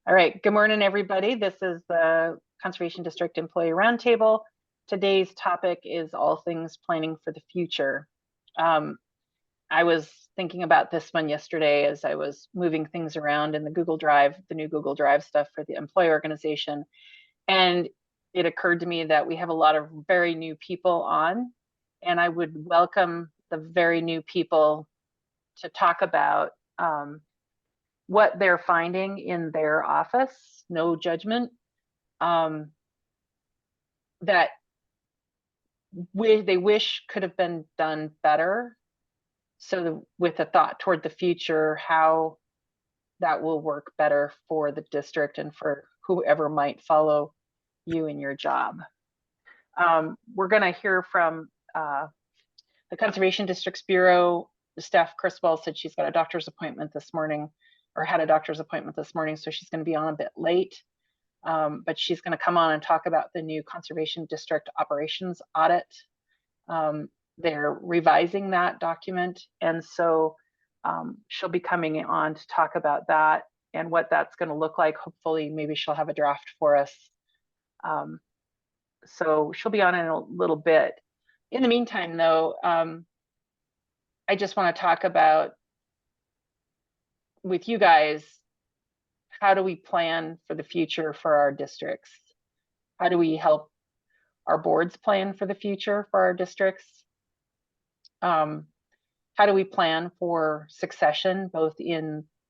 All right, good morning, everybody. This is the Conservation District Employee Roundtable. Today's topic is all things planning for the future. I was thinking about this one yesterday as I was moving things around in the Google Drive, the new Google Drive stuff for the employee organization. And it occurred to me that we have a lot of very new people on, and I would welcome the very new people to talk about what they're finding in their office, no judgment, that they wish could have been done better. So with a thought toward the future, how that will work better for the district and for whoever might follow you in your job. We're going to hear from the Conservation Districts Bureau staff. Chriswell said she's got a doctor's appointment this morning, or had a doctor's appointment this morning, so she's going to be on a bit late. But she's going to come on and talk about the new Conservation District Operations Audit. They're revising that document, and so she'll be coming on to talk about that and what that's going to look like. Hopefully, maybe she'll have a draft for us. So she'll be on in a little bit. In the meantime, though, I just want to talk about with you guys, how do we plan for the future for our districts? How do we help our boards plan for the future for our districts? How do we plan for succession, both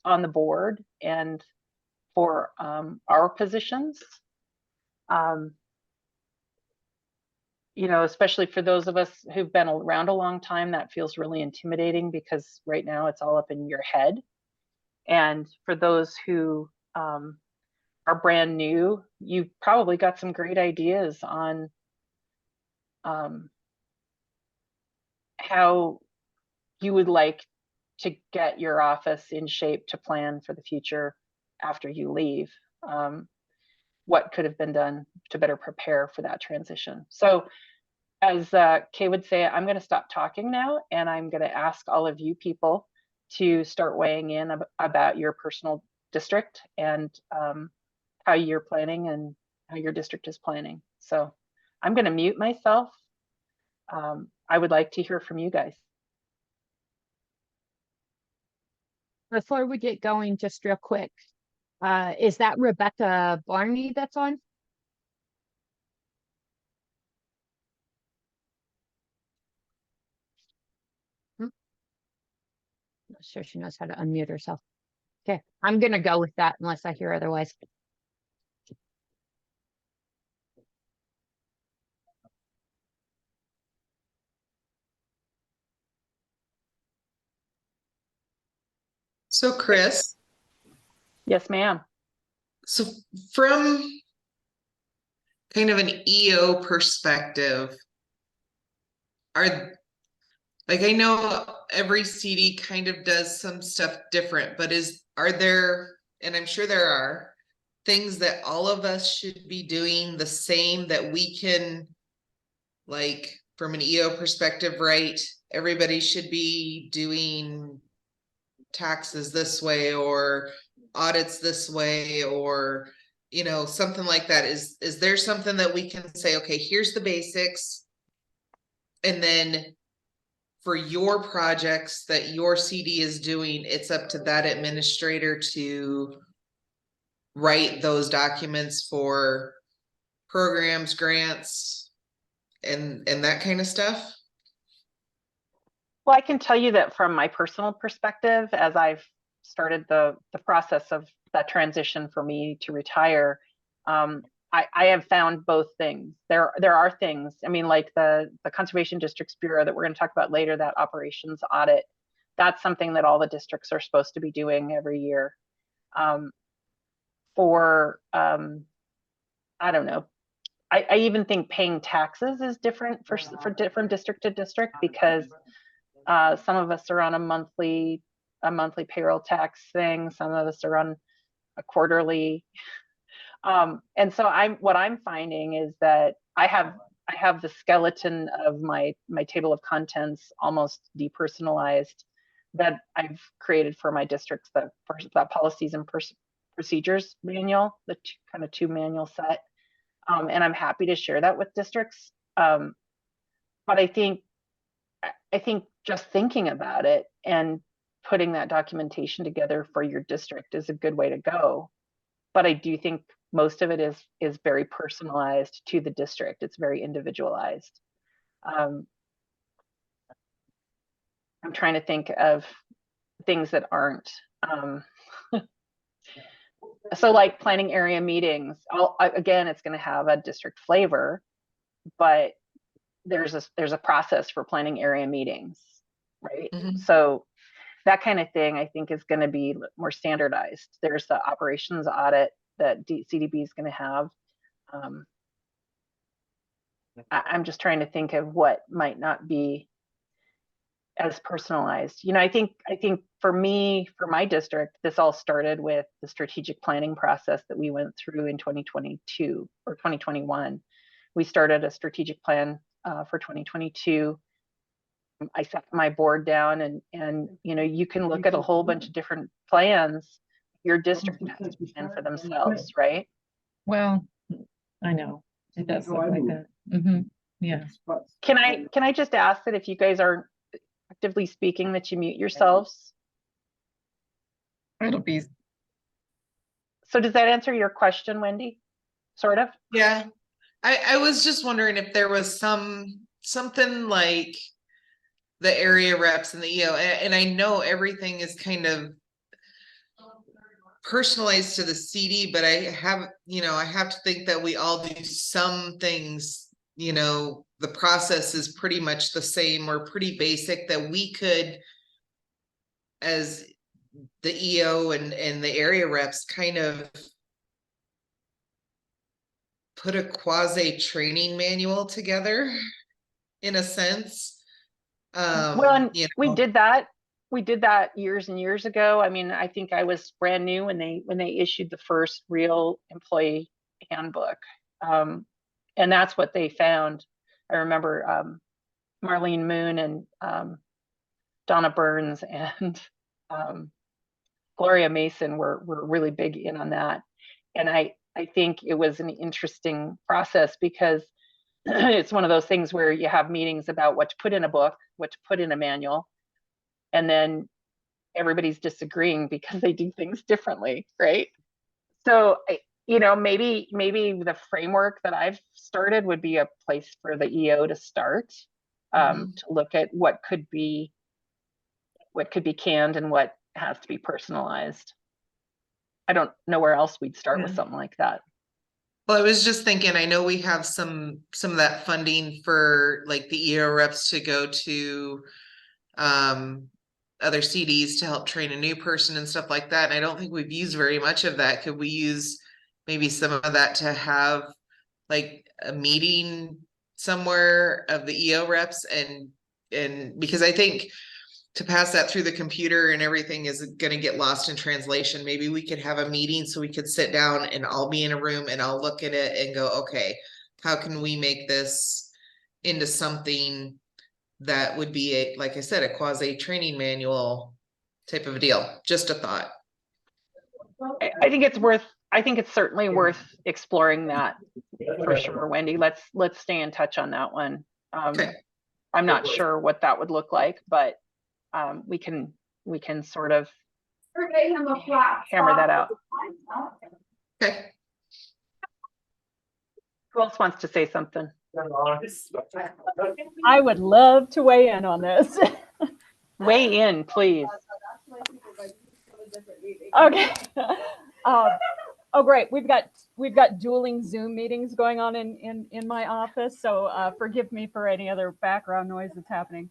on the board and for our positions? You know, especially for those of us who've been around a long time, that feels really intimidating because right now it's all up in your head. And for those who are brand new, you've probably got some great ideas on how you would like to get your office in shape to plan for the future after you leave. What could have been done to better prepare for that transition. So as Kay would say, I'm going to stop talking now, and I'm going to ask all of you people to start weighing in about your personal district and how you're planning and how your district is planning. So I'm going to mute myself. I would like to hear from you guys. Before we get going, just real quick, is that Rebecca Barney that's on? Not sure she knows how to unmute herself. Okay, I'm gonna go with that unless I hear otherwise. So Chris. Yes, ma'am. So from kind of an EO perspective, I know every CD kind of does some stuff different, but are there, and I'm sure there are, things that all of us should be doing the same that we can, like from an EO perspective, right? Everybody should be doing taxes this way or audits this way, or you know, something like that. Is there something that we can say, okay, here's the basics, and then for your projects that your CD is doing, it's up to that administrator to write those documents for programs, grants, and that kind of stuff? Well, I can tell you that from my personal perspective, as I've started the process of that transition for me to retire, I have found both things. There are things, I mean, like the Conservation Districts Bureau that we're going to talk about later, that operations audit, that's something that all the districts are supposed to be doing every year. I don't know, I even think paying taxes is different for different district to district, because some of us are on a monthly payroll tax thing. Some of us are on a quarterly. And so what I'm finding is that I have the skeleton of my table of contents almost depersonalized, that I've created for my districts, that policies and procedures manual, the kind of 2 manual set. And I'm happy to share that with districts. But I think just thinking about it and putting that documentation together for your district is a good way to go. But I do think most of it is very personalized to the district. It's very individualized. I'm trying to think of things that aren't. So like planning area meetings, again, it's going to have a district flavor, but there's a process for planning area meetings, right? Mhm. So that kind of thing, I think, is going to be more standardized. There's the operations audit that CDB is going to have. I'm just trying to think of what might not be as personalized. You know, I think for me, for my district, this all started with the strategic planning process that we went through in 2022 or 2021. We started a strategic plan for 2022. I sat my board down and you know, you can look at a whole bunch of different plans. Your district has to plan for themselves, right? Well, I know, it does look like that. Yeah. Can I just ask that if you guys aren't actively speaking, that you mute yourselves? It'll be, So does that answer your question, Wendy? Sort of? Yeah, I was just wondering if there was something like the area reps and the EO, and I know everything is kind of personalized to the CD, but I have to think that we all do some things, you know, the process is pretty much the same or pretty basic that we could, as the EO and the area reps, kind of put a quasi training manual together in a sense. Well, and You we know, did that. We did that years and years ago. I mean, I think I was brand new when they issued the first real employee handbook. And that's what they found. I remember Marlene Moon and Donna Burns and Gloria Mason were really big in on that. And I think it was an interesting process because it's one of those things where you have meetings about what to put in a book, what to put in a manual, and then everybody's disagreeing because they do things differently, right? So, you know, maybe the framework that I've started would be a place for the EO to start, to look at what could be canned and what has to be personalized. I don't know where else we'd start with something like that. well, I was just thinking, I know we have some of that funding for like the EO reps to go to other CDs to help train a new person and stuff like that. And I don't think we've used very much of that. Could we use maybe some of that to have like a meeting somewhere of the EO reps and because I think to pass that through the computer and everything is going to get lost in translation. Maybe we could have a meeting so we could sit down and I'll be in a room and I'll look at it and go, okay, how can we make this into something that would be a, like I said, a quasi training manual type of a deal? Just a thought. I think it's certainly worth exploring that for sure, Wendy. Let's stay in touch on that one. Okay. I'm not sure what that would look like, but we can sort of hammer that out. Okay. Who else wants to say something? I would love to weigh in on this. Weigh in, please. Okay. Oh, great. We've got dueling Zoom meetings going on in my office, so forgive me for any other background noise that's happening.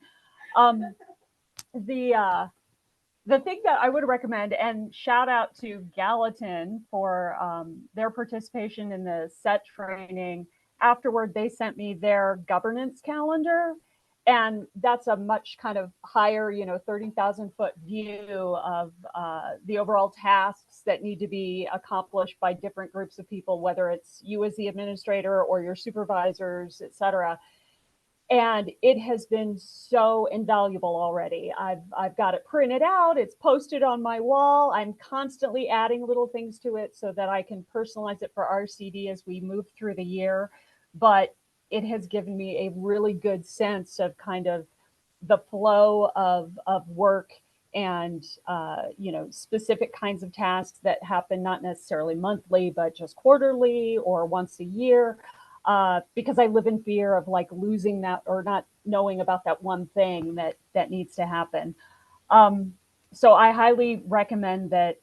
The thing that I would recommend, and shout out to Gallatin for their participation in the SET training. Afterward, they sent me their governance calendar, and that's a much kind of higher, 30,000-foot view of the overall tasks that need to be accomplished by different groups of people, whether it's you as the administrator or your supervisors, et cetera. And it has been so invaluable already. I've got it printed out, it's posted on my wall. I'm constantly adding little things to it so that I can personalize it for our CD as we move through the year. But it has given me a really good sense of kind of the flow of work and specific kinds of tasks that happen not necessarily monthly, but just quarterly or once a year. Because I live in fear of like losing that or not knowing about that one thing that needs to happen. So I highly recommend that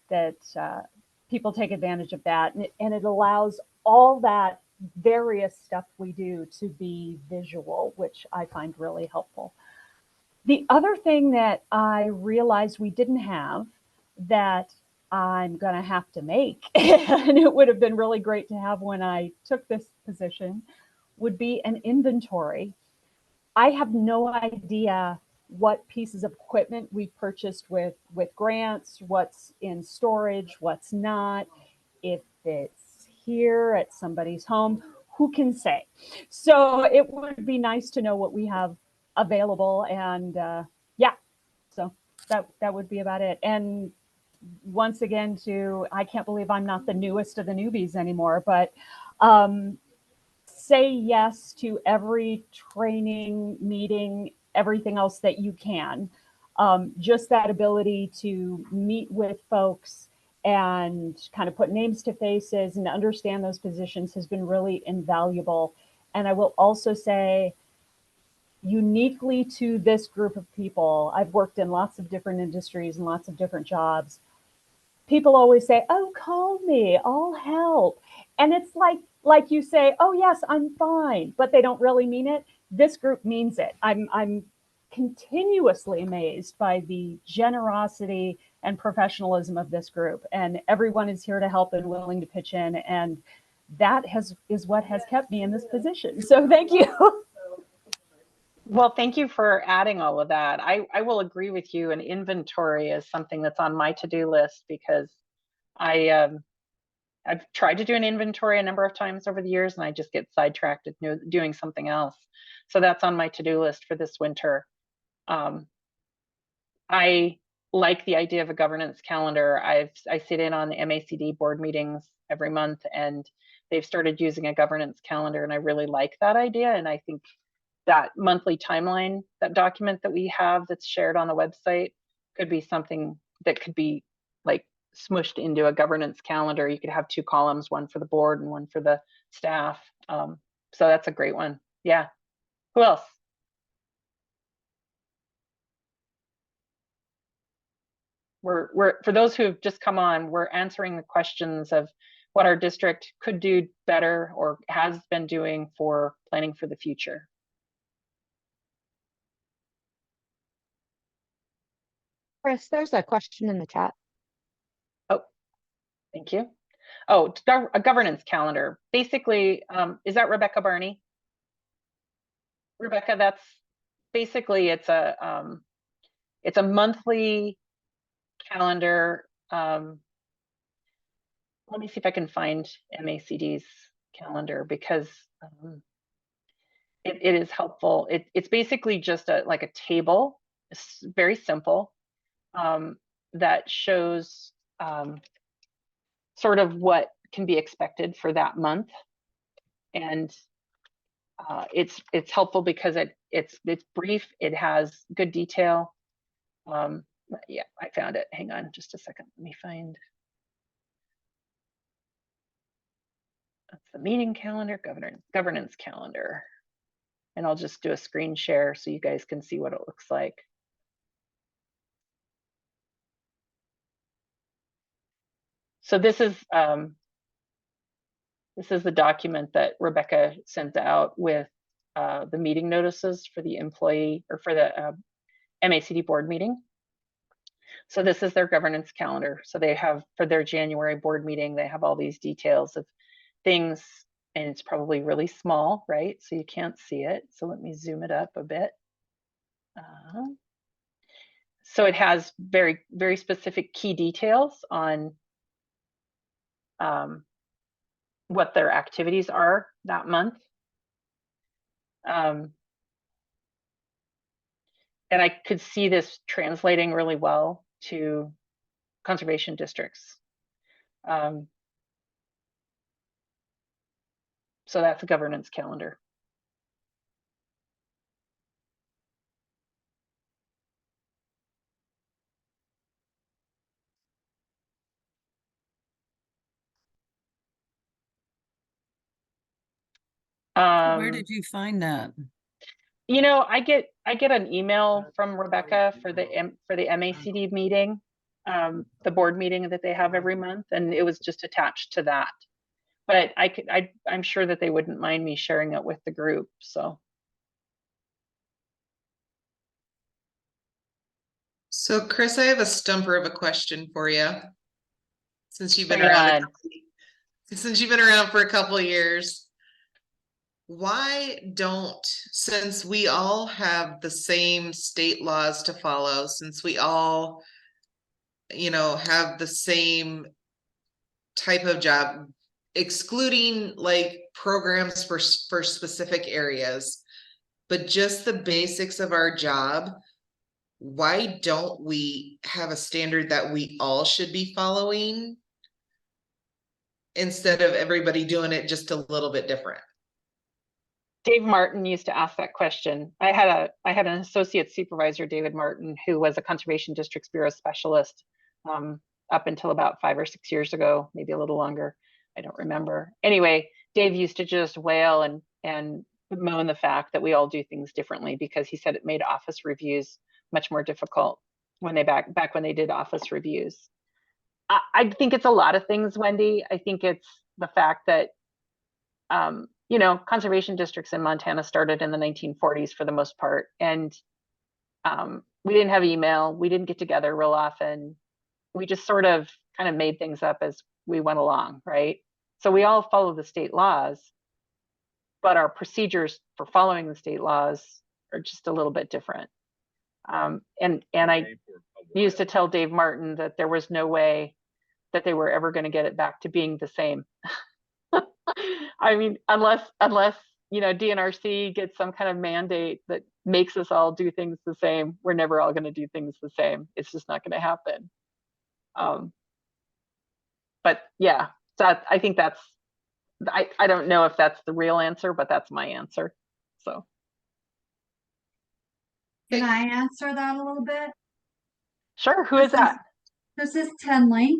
people take advantage of that, and it allows all that various stuff we do to be visual, which I find really helpful. The other thing that I realized we didn't have that I'm going to have to make, and it would have been really great to have when I took this position, would be an inventory. I have no idea what pieces of equipment we've purchased with grants, what's in storage, what's not, if it's here at somebody's home, who can say? So it would be nice to know what we have available, and yeah, so that would be about it. And once again, I can't believe I'm not the newest of the newbies anymore, but say yes to every training, meeting, everything else that you can. Just that ability to meet with folks and kind of put names to faces and understand those positions has been really invaluable. And I will also say, uniquely to this group of people, I've worked in lots of different industries and lots of different jobs. People always say, "Oh, call me, I'll help." And it's like you say, "Oh yes, I'm fine," but they don't really mean it. This group means it. I'm continuously amazed by the generosity and professionalism of this group, and everyone is here to help and willing to pitch in, and that is what has kept me in this position. So thank you. Well, thank you for adding all of that. I will agree with you. An inventory is something that's on my to-do list because I've tried to do an inventory a number of times over the years, and I just get sidetracked at doing something else. So that's on my to-do list for this winter. I like the idea of a governance calendar. I sit in on the MACD board meetings every month, and they've started using a governance calendar, and I really like that idea. And I think that monthly timeline, that document that we have that's shared on the website, could be something that could be like smushed into a governance calendar. You could have 2 columns, one for the board and one for the staff. So that's a great one. Yeah. Who else? We're for those who have just come on, we're answering the questions of what our district could do better or has been doing for planning for the future. Chris, there's a question in the chat. Oh, thank you. Oh, a governance calendar. Basically, is that Rebecca Barney? Rebecca, that's basically it's a monthly calendar. Let me see if I can find MACD's calendar because it is helpful. It's basically just like a table. It's very simple, that shows sort of what can be expected for that month, and it's helpful because it's brief. It has good detail. Yeah, I found it. Hang on just a second. Let me find. That's the meeting calendar, governance calendar. And I'll just do a screen share so you guys can see what it looks like. So this is the document that Rebecca sent out with the meeting notices for the employee or for the MACD board meeting. So this is their governance calendar. So they have for their January board meeting, they have all these details of things, and it's probably really small, right? So you can't see it. So let me zoom it up a bit. So it has very, very specific key details on what their activities are that month. and I could see this translating really well to conservation districts. So that's a governance calendar. Where did you find that? You know, I get an email from Rebecca for the MACD meeting, the board meeting that they have every month, and it was just attached to that. But I'm sure that they wouldn't mind me sharing it with the group. So. So Chris, I have a stumper of a question for you. Since you've been Bring it around, on. since you've been around for a couple of years, why don't, since we all have the same state laws to follow, since we all, you know, have the same type of job, excluding like programs for specific areas, but just the basics of our job, why don't we have a standard that we all should be following instead of everybody doing it just a little bit different? Dave Martin used to ask that question. I had an associate supervisor, David Martin, who was a Conservation Districts Bureau specialist up until about 5 or 6 years ago, maybe a little longer. I don't remember. Anyway, Dave used to just wail and bemoan the fact that we all do things differently, because he said it made office reviews much more difficult when they back when they did office reviews. I think it's a lot of things, Wendy. I think it's the fact that you know, conservation districts in Montana started in the 1940s for the most part. And we didn't have email. We didn't get together real often. We just sort of kind of made things up as we went along, right? So we all follow the state laws, but our procedures for following the state laws are just a little bit different. And I used to tell Dave Martin that there was no way that they were ever going to get it back to being the same. I mean, unless you know, DNRC gets some kind of mandate that makes us all do things the same, we're never all going to do things the same. It's just not going to happen. But yeah, that I think that's I don't know if that's the real answer, but that's my answer. So. Can I answer that a little bit? Sure. Who is that? This is Tenley.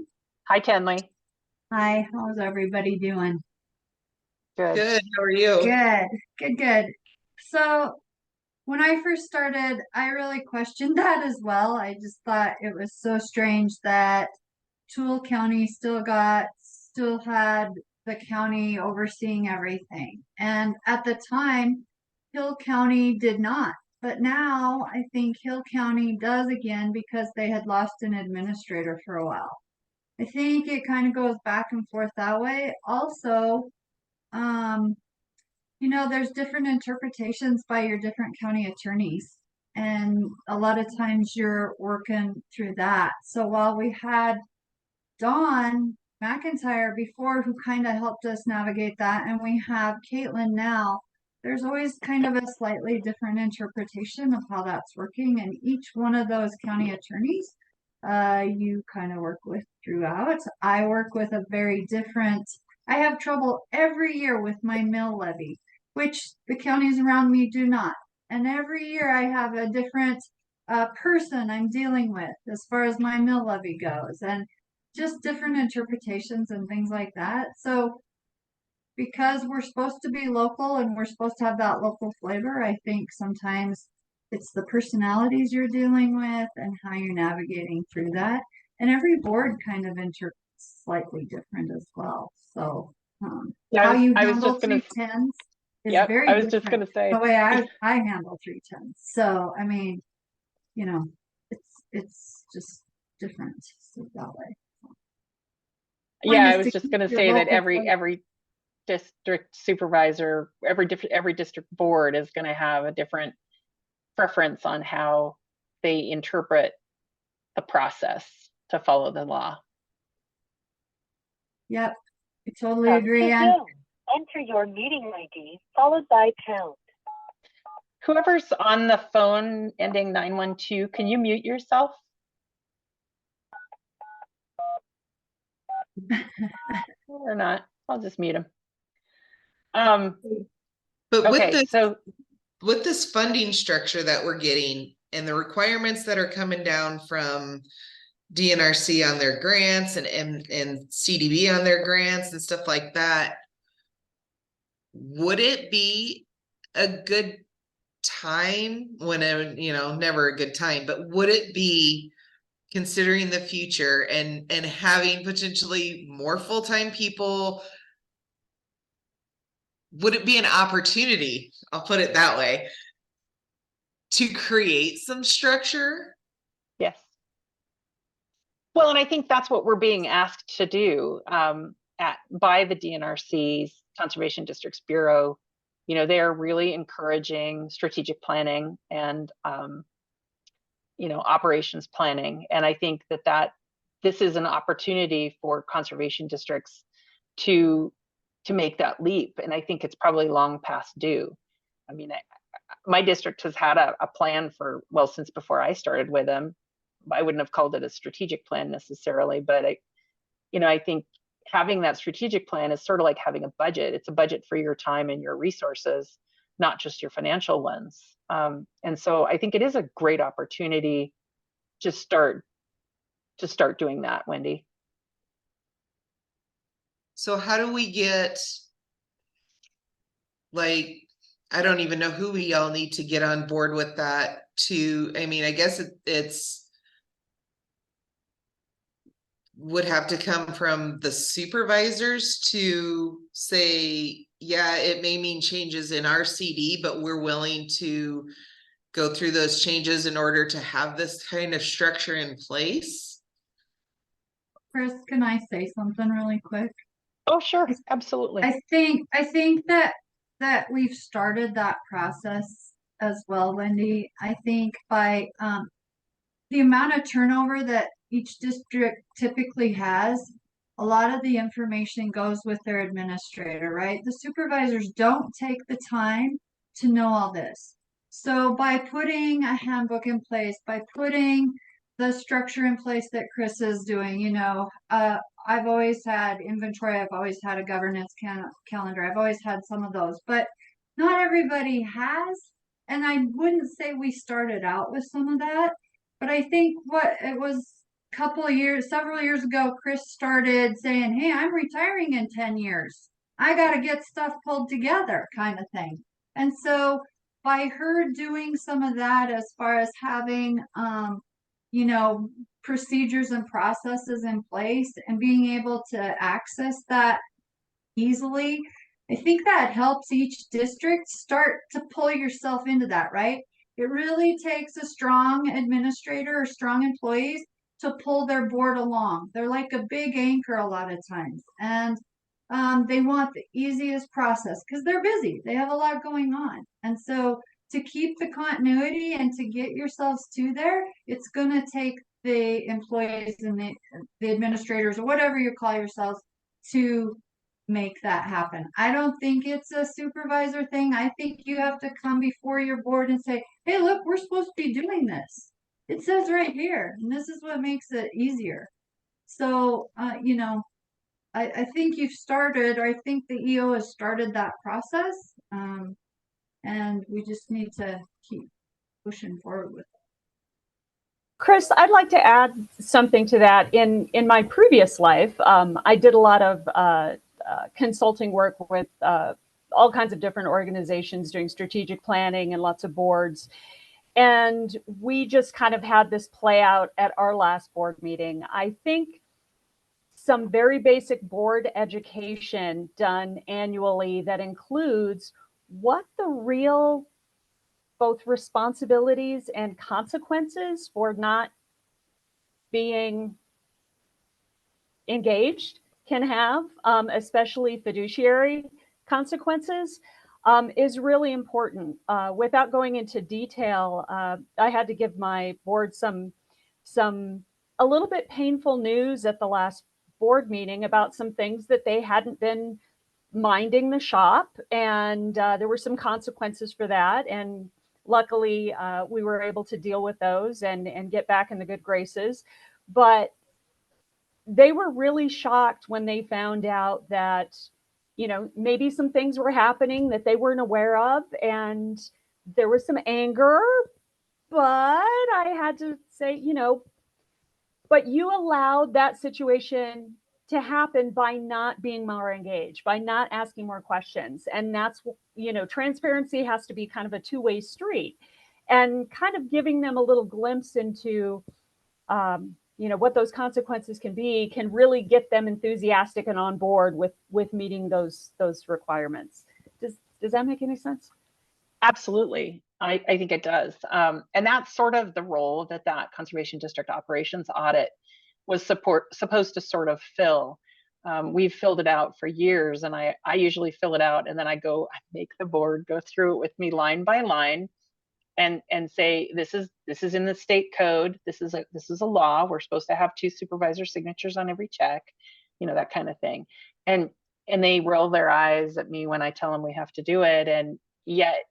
Hi, Tenley. Hi, how's everybody doing? Good. Good. How are you? Good. So when I first started, I really questioned that as well. I just thought it was so strange that Toole County still had the county overseeing everything. And at the time, Hill County did not. But now I think Hill County does again, because they had lost an administrator for a while. I think it kind of goes back and forth that way. Also, you know, there's different interpretations by your different county attorneys. And a lot of times you're working through that. So while we had Dawn McIntyre before, who kind of helped us navigate that, and we have Caitlin now, there's always kind of a slightly different interpretation of how that's working. And each one of those county attorneys you kind of work with throughout. I work with a very different, I have trouble every year with my mill levy, which the counties around me do not. And every year I have a different person I'm dealing with as far as my mill levy goes, and just different interpretations and things like that. So because we're supposed to be local and we're supposed to have that local flavor, I think sometimes it's the personalities you're dealing with and how you're navigating through that. And every board kind of slightly different as well. So Yeah, how you I was handle just gonna 310s is Yep, very I was different just gonna say. the way I handle 310s. So I mean, you know, it's just different that way. Yeah, I was just gonna say that every district supervisor, every district board is gonna have a different preference on how they interpret the process to follow the law. Yep, I totally agree. And enter your meeting ID followed by pound. Whoever's on the phone ending 912, can you mute yourself? Or not? I'll just mute him. But Okay, so with this funding structure that we're getting and the requirements that are coming down from DNRC on their grants and CDB on their grants and stuff like that, would it be a good time never a good time, but would it be, considering the future and having potentially more full-time people, would it be an opportunity, I'll put it that way, to create some structure? yes. Well, and I think that's what we're being asked to do by the DNRC's Conservation Districts Bureau. You know, they're really encouraging strategic planning and operations planning. And I think that this is an opportunity for conservation districts to make that leap. And I think it's probably long past due. I mean, my district has had a plan for, well, since before I started with them. I wouldn't have called it a strategic plan necessarily, but I think having that strategic plan is sort of like having a budget. It's a budget for your time and your resources, not just your financial ones. And so I think it is a great opportunity to start doing that, Wendy. So how do we get, like, I don't even know who we all need to get on board with that I guess it's would have to come from the supervisors to say, yeah, it may mean changes in our CD, but we're willing to go through those changes in order to have this kind of structure in place. Chris, can I say something really quick? Oh, sure, absolutely. I think that we've started that process as well, Wendy. I think by the amount of turnover that each district typically has, a lot of the information goes with their administrator, right? The supervisors don't take the time to know all this. So by putting a handbook in place, by putting the structure in place that Chris is doing, I've always had inventory, I've always had a governance calendar, I've always had some of those, but not everybody has. And I wouldn't say we started out with some of that, but I think what it was several years ago, Chris started saying, hey, I'm retiring in 10 years. I got to get stuff pulled together, kind of thing. And so by her doing some of that, as far as having, procedures and processes in place and being able to access that easily, I think that helps each district start to pull yourself into that, right? It really takes a strong administrator or strong employees to pull their board along. They're like a big anchor a lot of times. And they want the easiest process because they're busy. They have a lot going on. And so to keep the continuity and to get yourselves to there, it's going to take the employees and the administrators or whatever you call yourselves to make that happen. I don't think it's a supervisor thing. I think you have to come before your board and say, hey, look, we're supposed to be doing this. It says right here, and this is what makes it easier. So, I think you've started, or I think the EO has started that process. And we just need to keep pushing forward with it. Chris, I'd like to add something to that. In my previous life, I did a lot of consulting work with all kinds of different organizations doing strategic planning and lots of boards. And we just kind of had this play out at our last board meeting. I think some very basic board education done annually that includes what the real both responsibilities and consequences for not being engaged can have, especially fiduciary consequences, is really important. Without going into detail, I had to give my board some a little bit painful news at the last board meeting about some things that they hadn't been minding the shop, and there were some consequences for that. And luckily, we were able to deal with those and get back in the good graces. But they were really shocked when they found out that, you know, maybe some things were happening that they weren't aware of, and there was some anger. But I had to say, you know, but you allowed that situation to happen by not being more engaged, by not asking more questions. And that's, you know, transparency has to be kind of a two-way street, and kind of giving them a little glimpse into, you know, what those consequences can be, can really get them enthusiastic and on board with meeting those requirements. Does that make any sense? Absolutely. I think it does. And that's sort of the role that Conservation District Operations Audit was supposed to sort of fill. We've filled it out for years, and I usually fill it out, and then I make the board go through it with me line by line, and say, this is in the state code. This is a law. We're supposed to have 2 supervisor signatures on every check, you know, that kind of thing. And they roll their eyes at me when I tell them we have to do it. And yet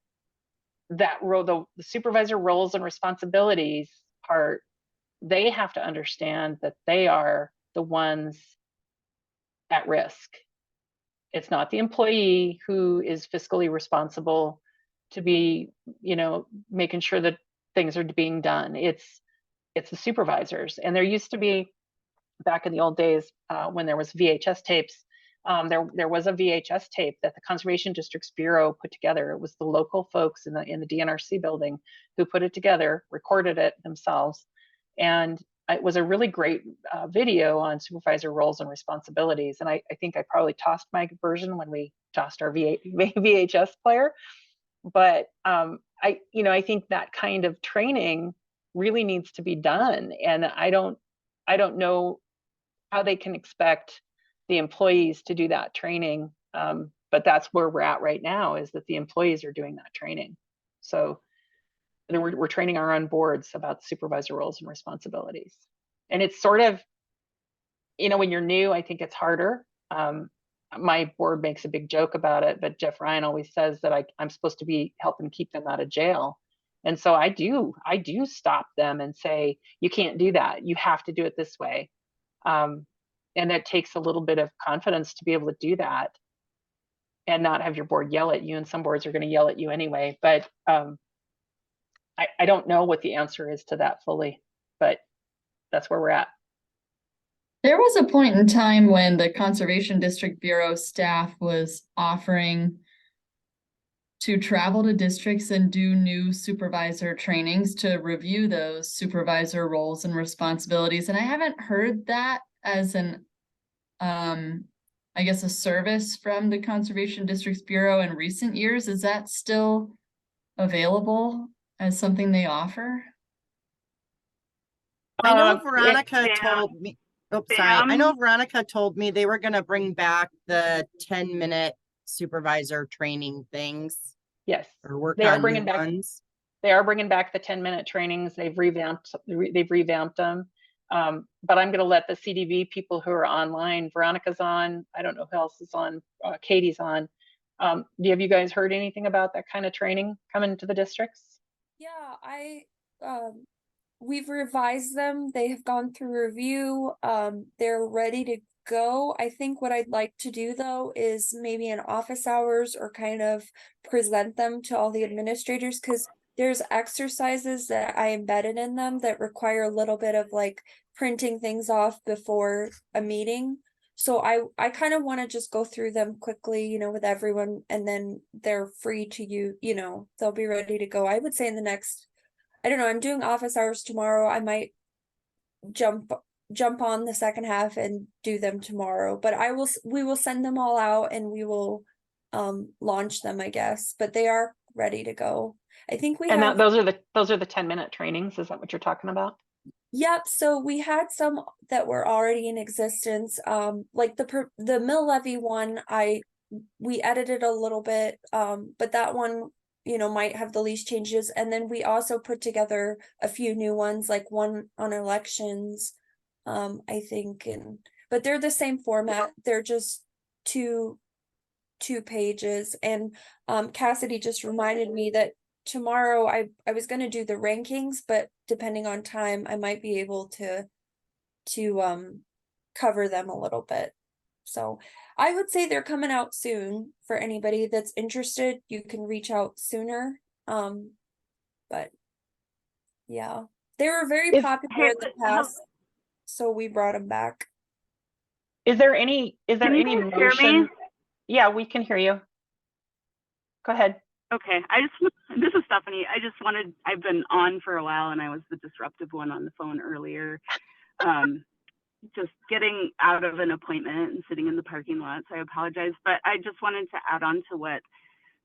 that role, the supervisor roles and responsibilities part, they have to understand that they are the ones at risk. It's not the employee who is fiscally responsible to be, you know, making sure that things are being done. It's the supervisors. And there used to be, back in the old days, when there was VHS tapes, there was a VHS tape that the Conservation Districts Bureau put together. It was the local folks in the DNRC building who put it together, recorded it themselves, and it was a really great video on supervisor roles and responsibilities. And I think I probably tossed my version when we tossed our VHS player. But I think that kind of training really needs to be done. And I don't know how they can expect the employees to do that training. But that's where we're at right now, is that the employees are doing that training. So we're training our own boards about supervisor roles and responsibilities. And it's sort of, you know, when you're new, I think it's harder. My board makes a big joke about it, but Jeff Ryan always says that I'm supposed to be helping keep them out of jail. And so I do stop them and say, you can't do that. You have to do it this way. And that takes a little bit of confidence to be able to do that and not have your board yell at you. And some boards are going to yell at you anyway. But I don't know what the answer is to that fully, but that's where we're at. There was a point in time when the Conservation District Bureau staff was offering to travel to districts and do new supervisor trainings to review those supervisor roles and responsibilities. And I haven't heard that as an, I guess, a service from the Conservation Districts Bureau in recent years. Is that still available as something they offer? I know Veronica told me, I know Veronica told me they were going to bring back the 10-minute supervisor training things. Yes, or work they are on bringing new back. ones. They are bringing back the 10-minute trainings. They've revamped them. But I'm going to let the CDV people who are online. Veronica's on. I don't know who else is on. Katie's on. Have you guys heard anything about that kind of training coming to the districts? Yeah, we've revised them. They have gone through review. They're ready to go. I think what I'd like to do though is maybe in office hours or kind of present them to all the administrators, because there's exercises that I embedded in them that require a little bit of like printing things off before a meeting. So I kind of want to just go through them quickly, you know, with everyone, and then they're free to you know, they'll be ready to go. I would say in the next, I don't know, I'm doing office hours tomorrow. I might jump on the second half and do them tomorrow, but we will send them all out and we will launch them, I guess, but they are ready to go. I think we have, those are the 10-minute trainings. Is that what you're talking about? Yep. So we had some that were already in existence. Like the mill levy one, we edited a little bit, but that one, you know, might have the least changes. And then we also put together a few new ones, like one on elections, I think, but they're the same format. They're just two pages. And Cassidy just reminded me that tomorrow I was gonna do the rankings, but depending on time, I might be able to cover them a little bit. So I would say they're coming out soon. For anybody that's interested, you can reach out sooner. But yeah, they were very popular in the past, so we brought them back. Is there any guys hear me? motion? Yeah, we can hear you. Go ahead. Okay, this is Stephanie. I've been on for a while and I was the disruptive one on the phone earlier. Just getting out of an appointment and sitting in the parking lot, so I apologize. But I just wanted to add on to what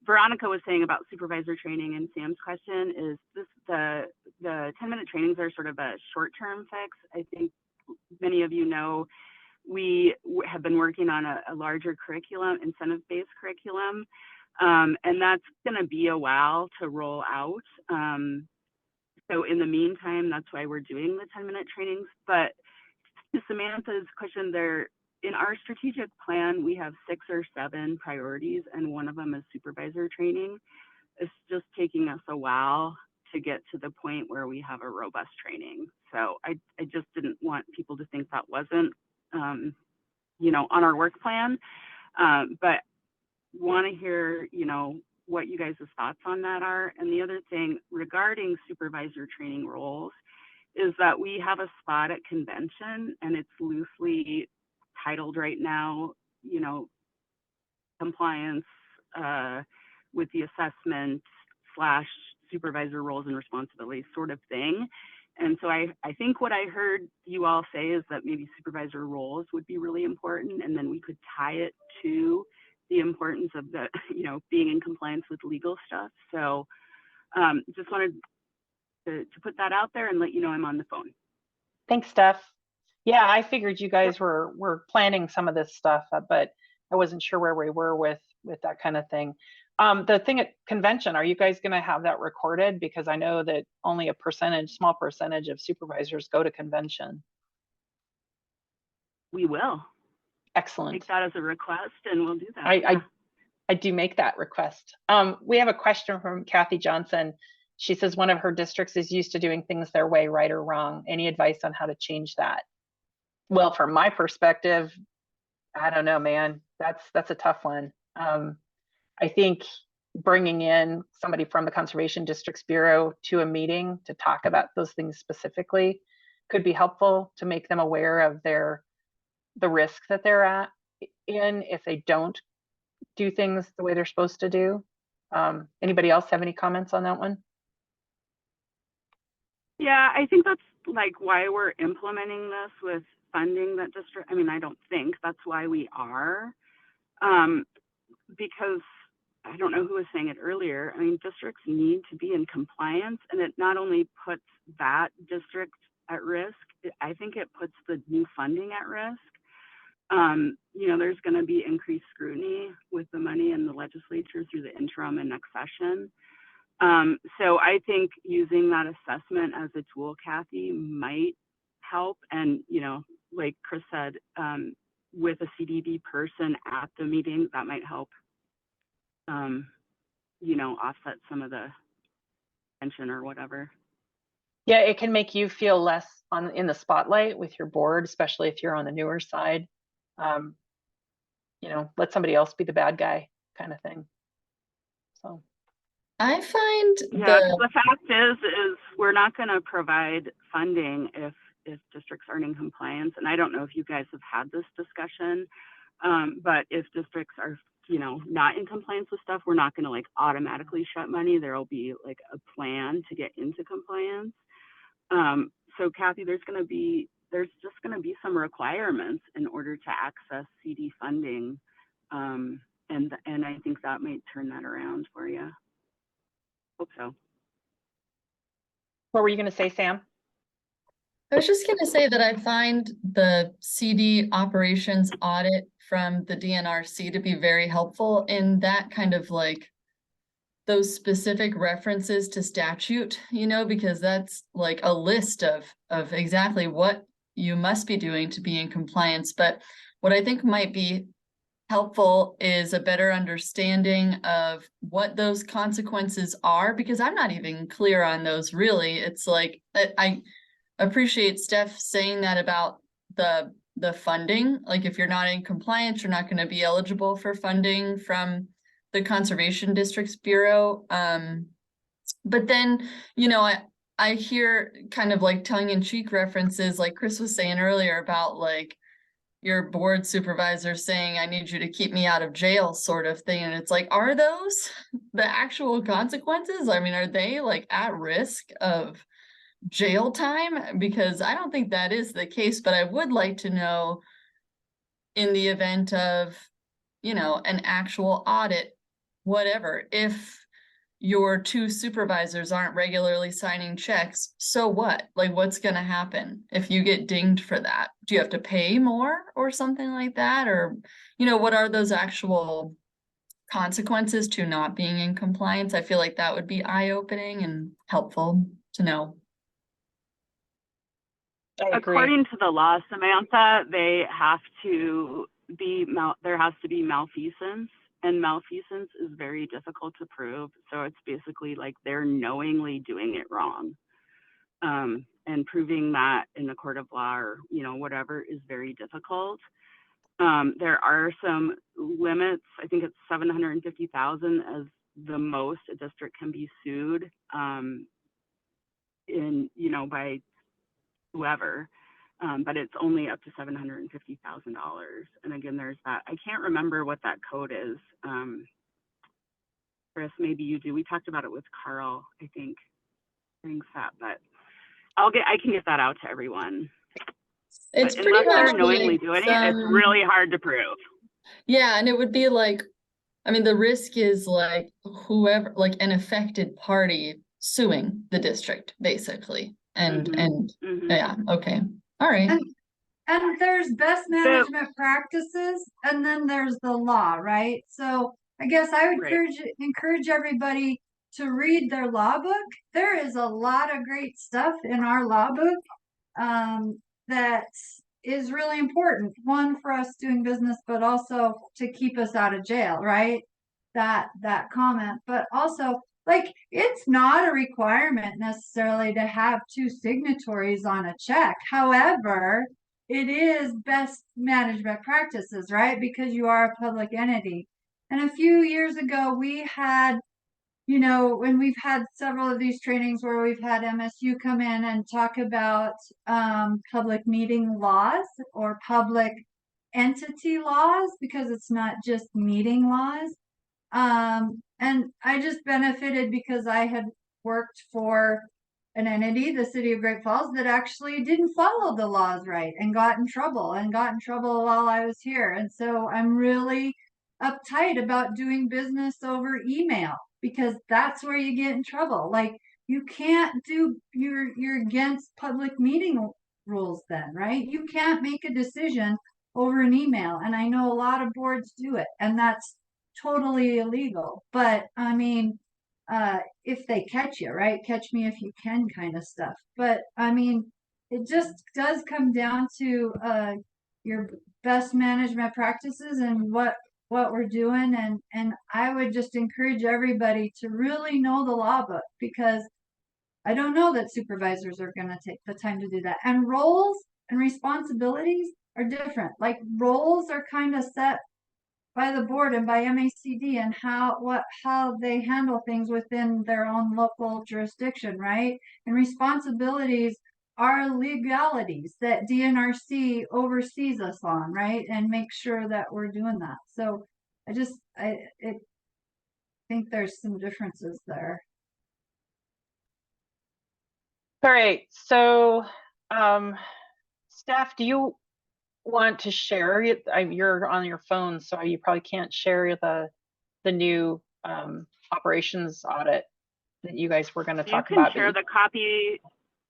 Veronica was saying about supervisor training, and Sam's question is the 10-minute trainings are sort of a short-term fix. I think many of you know we have been working on a larger curriculum, incentive-based curriculum, and that's going to be a while to roll out. So in the meantime, that's why we're doing the 10-minute trainings. But to Samantha's question, there in our strategic plan, we have 6 or 7 priorities, and one of them is supervisor training. It's just taking us a while to get to the point where we have a robust training. So I just didn't want people to think that wasn't, you know, on our work plan, but want to hear, you know, what you guys' thoughts on that are. And the other thing regarding supervisor training roles is that we have a spot at convention, and it's loosely titled right now, you know, compliance with the assessment / supervisor roles and responsibilities sort of thing. And so I think what I heard you all say is that maybe supervisor roles would be really important, and then we could tie it to the importance of the, you know, being in compliance with legal stuff. So just wanted to put that out there and let you know I'm on the phone. Thanks, Steph. Yeah, I figured you guys were planning some of this stuff, but I wasn't sure where we were with that kind of thing. The thing at convention, are you guys going to have that recorded? Because I know that only a small percentage of supervisors go to convention. We will. Excellent. Take that as a request and we'll do that. I do make that request. We have a question from Kathy Johnson. She says one of her districts is used to doing things their way, right or wrong. Any advice on how to change that? Well, from my perspective, I don't know, man. That's a tough one. I think bringing in somebody from the Conservation Districts Bureau to a meeting to talk about those things specifically could be helpful to make them aware of the risk that they're in if they don't do things the way they're supposed to do. Anybody else have any comments on that one? Yeah, I think that's like why we're implementing this with funding that district. I mean, I don't think that's why we are, because I don't know who was saying it earlier. I mean, districts need to be in compliance, and it not only puts that district at risk, I think it puts the new funding at risk. You know, there's going to be increased scrutiny with the money in the legislature through the interim and next session. So I think using that assessment as a tool, Kathy, might help. And, you know, like Chris said, with a CDB person at the meeting, that might help, you know, offset some of the tension or whatever. Yeah, it can make you feel less in the spotlight with your board, especially if you're on the newer side. You know, let somebody else be the bad guy kind of thing. So I find the fact is we're not going to provide funding if districts aren't in compliance. And I don't know if you guys have had this discussion, but if districts are, you know, not in compliance with stuff, we're not going to like automatically shut money. There will be like a plan to get into compliance. So Kathy, there's just going to be some requirements in order to access CD funding. And I think that might turn that around for you. Hope so. what were you going to say, Sam? I was just going to say that I find the CD Operations Audit from the DNRC to be very helpful in that kind of like those specific references to statute, you know, because that's like a list of exactly what you must be doing to be in compliance. But what I think might be helpful is a better understanding of what those consequences are, because I'm not even clear on those really. It's like, I appreciate Steph saying that about the funding. Like if you're not in compliance, you're not going to be eligible for funding from the Conservation Districts Bureau. But then, you know, I hear kind of like tongue-in-cheek references, like Chris was saying earlier, about like your board supervisor saying, I need you to keep me out of jail sort of thing. And it's like, are those the actual consequences? I mean, are they like at risk of jail time? Because I don't think that is the case, but I would like to know, in the event of, you know, an actual audit, whatever, if your two supervisors aren't regularly signing checks, so what? Like, what's going to happen if you get dinged for that? Do you have to pay more or something like that? Or, you know, what are those actual consequences to not being in compliance? I feel like that would be eye-opening and helpful to know. I agree. According to the law, Samantha, they have to be there has to be malfeasance, and malfeasance is very difficult to prove. So it's basically like they're knowingly doing it wrong, and proving that in the court of law or, you know, whatever, is very difficult. There are some limits. I think it's 750,000 as the most a district can be sued, in, you know, by whoever, but it's only up to $750,000. And again, there's that. I can't remember what that code is. Chris, maybe you do. We talked about it with Carl, I think, during that, but I can get that out to everyone. It's but pretty unless they're much knowingly like doing it, it's really hard to prove. Yeah, and it would be like, I mean, the risk is like whoever, like an affected party suing the district, basically. And yeah, okay. All right. And there's best management practices, and then there's the law, right? So I guess I would encourage everybody to read their law book. There is a lot of great stuff in our law book that is really important. One, for us doing business, but also to keep us out of jail, right? That comment, but also, like, it's not a requirement necessarily to have two signatories on a check. However, it is best management practices, right? Because you are a public entity. And a few years ago, we had, you know, when we've had several of these trainings where we've had MSU come in and talk about public meeting laws or public entity laws, because it's not just meeting laws. And I just benefited because I had worked for an entity, the city of Great Falls, that actually didn't follow the laws right and got in trouble while I was here. And so I'm really uptight about doing business over email, because that's where you get in trouble. Like, you can't do, you're against public meeting rules then, right? You can't make a decision over an email. And I know a lot of boards do it, and that's totally illegal. But I mean, if they catch you, right? Catch me if you can kind of stuff. But I mean, it just does come down to your best management practices and what we're doing. And I would just encourage everybody to really know the law book, because I don't know that supervisors are going to take the time to do that. And roles and responsibilities are different. Like, roles are kind of set by the board and by MACD, and how they handle things within their own local jurisdiction, right? And responsibilities are legalities that DNRC oversees us on, right? And make sure that we're doing that. So I think there's some differences there. All right, so staff, do you want to share? You're on your phone, so you probably can't share the new operations audit that you guys were going to talk about. You can share the copy.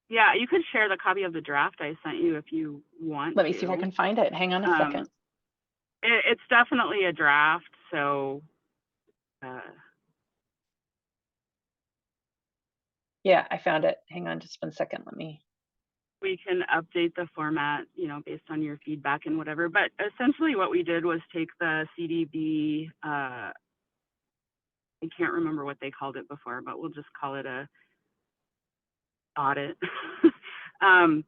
Yeah, you could share the copy of the draft I sent you if you want. Let me see if I can find it. Hang on a second. It's definitely a draft, so yeah, I found it. Hang on just 1 second. Let me we can update the format, you know, based on your feedback and whatever. But essentially what we did was take the CDB, I can't remember what they called it before, but we'll just call it a audit. And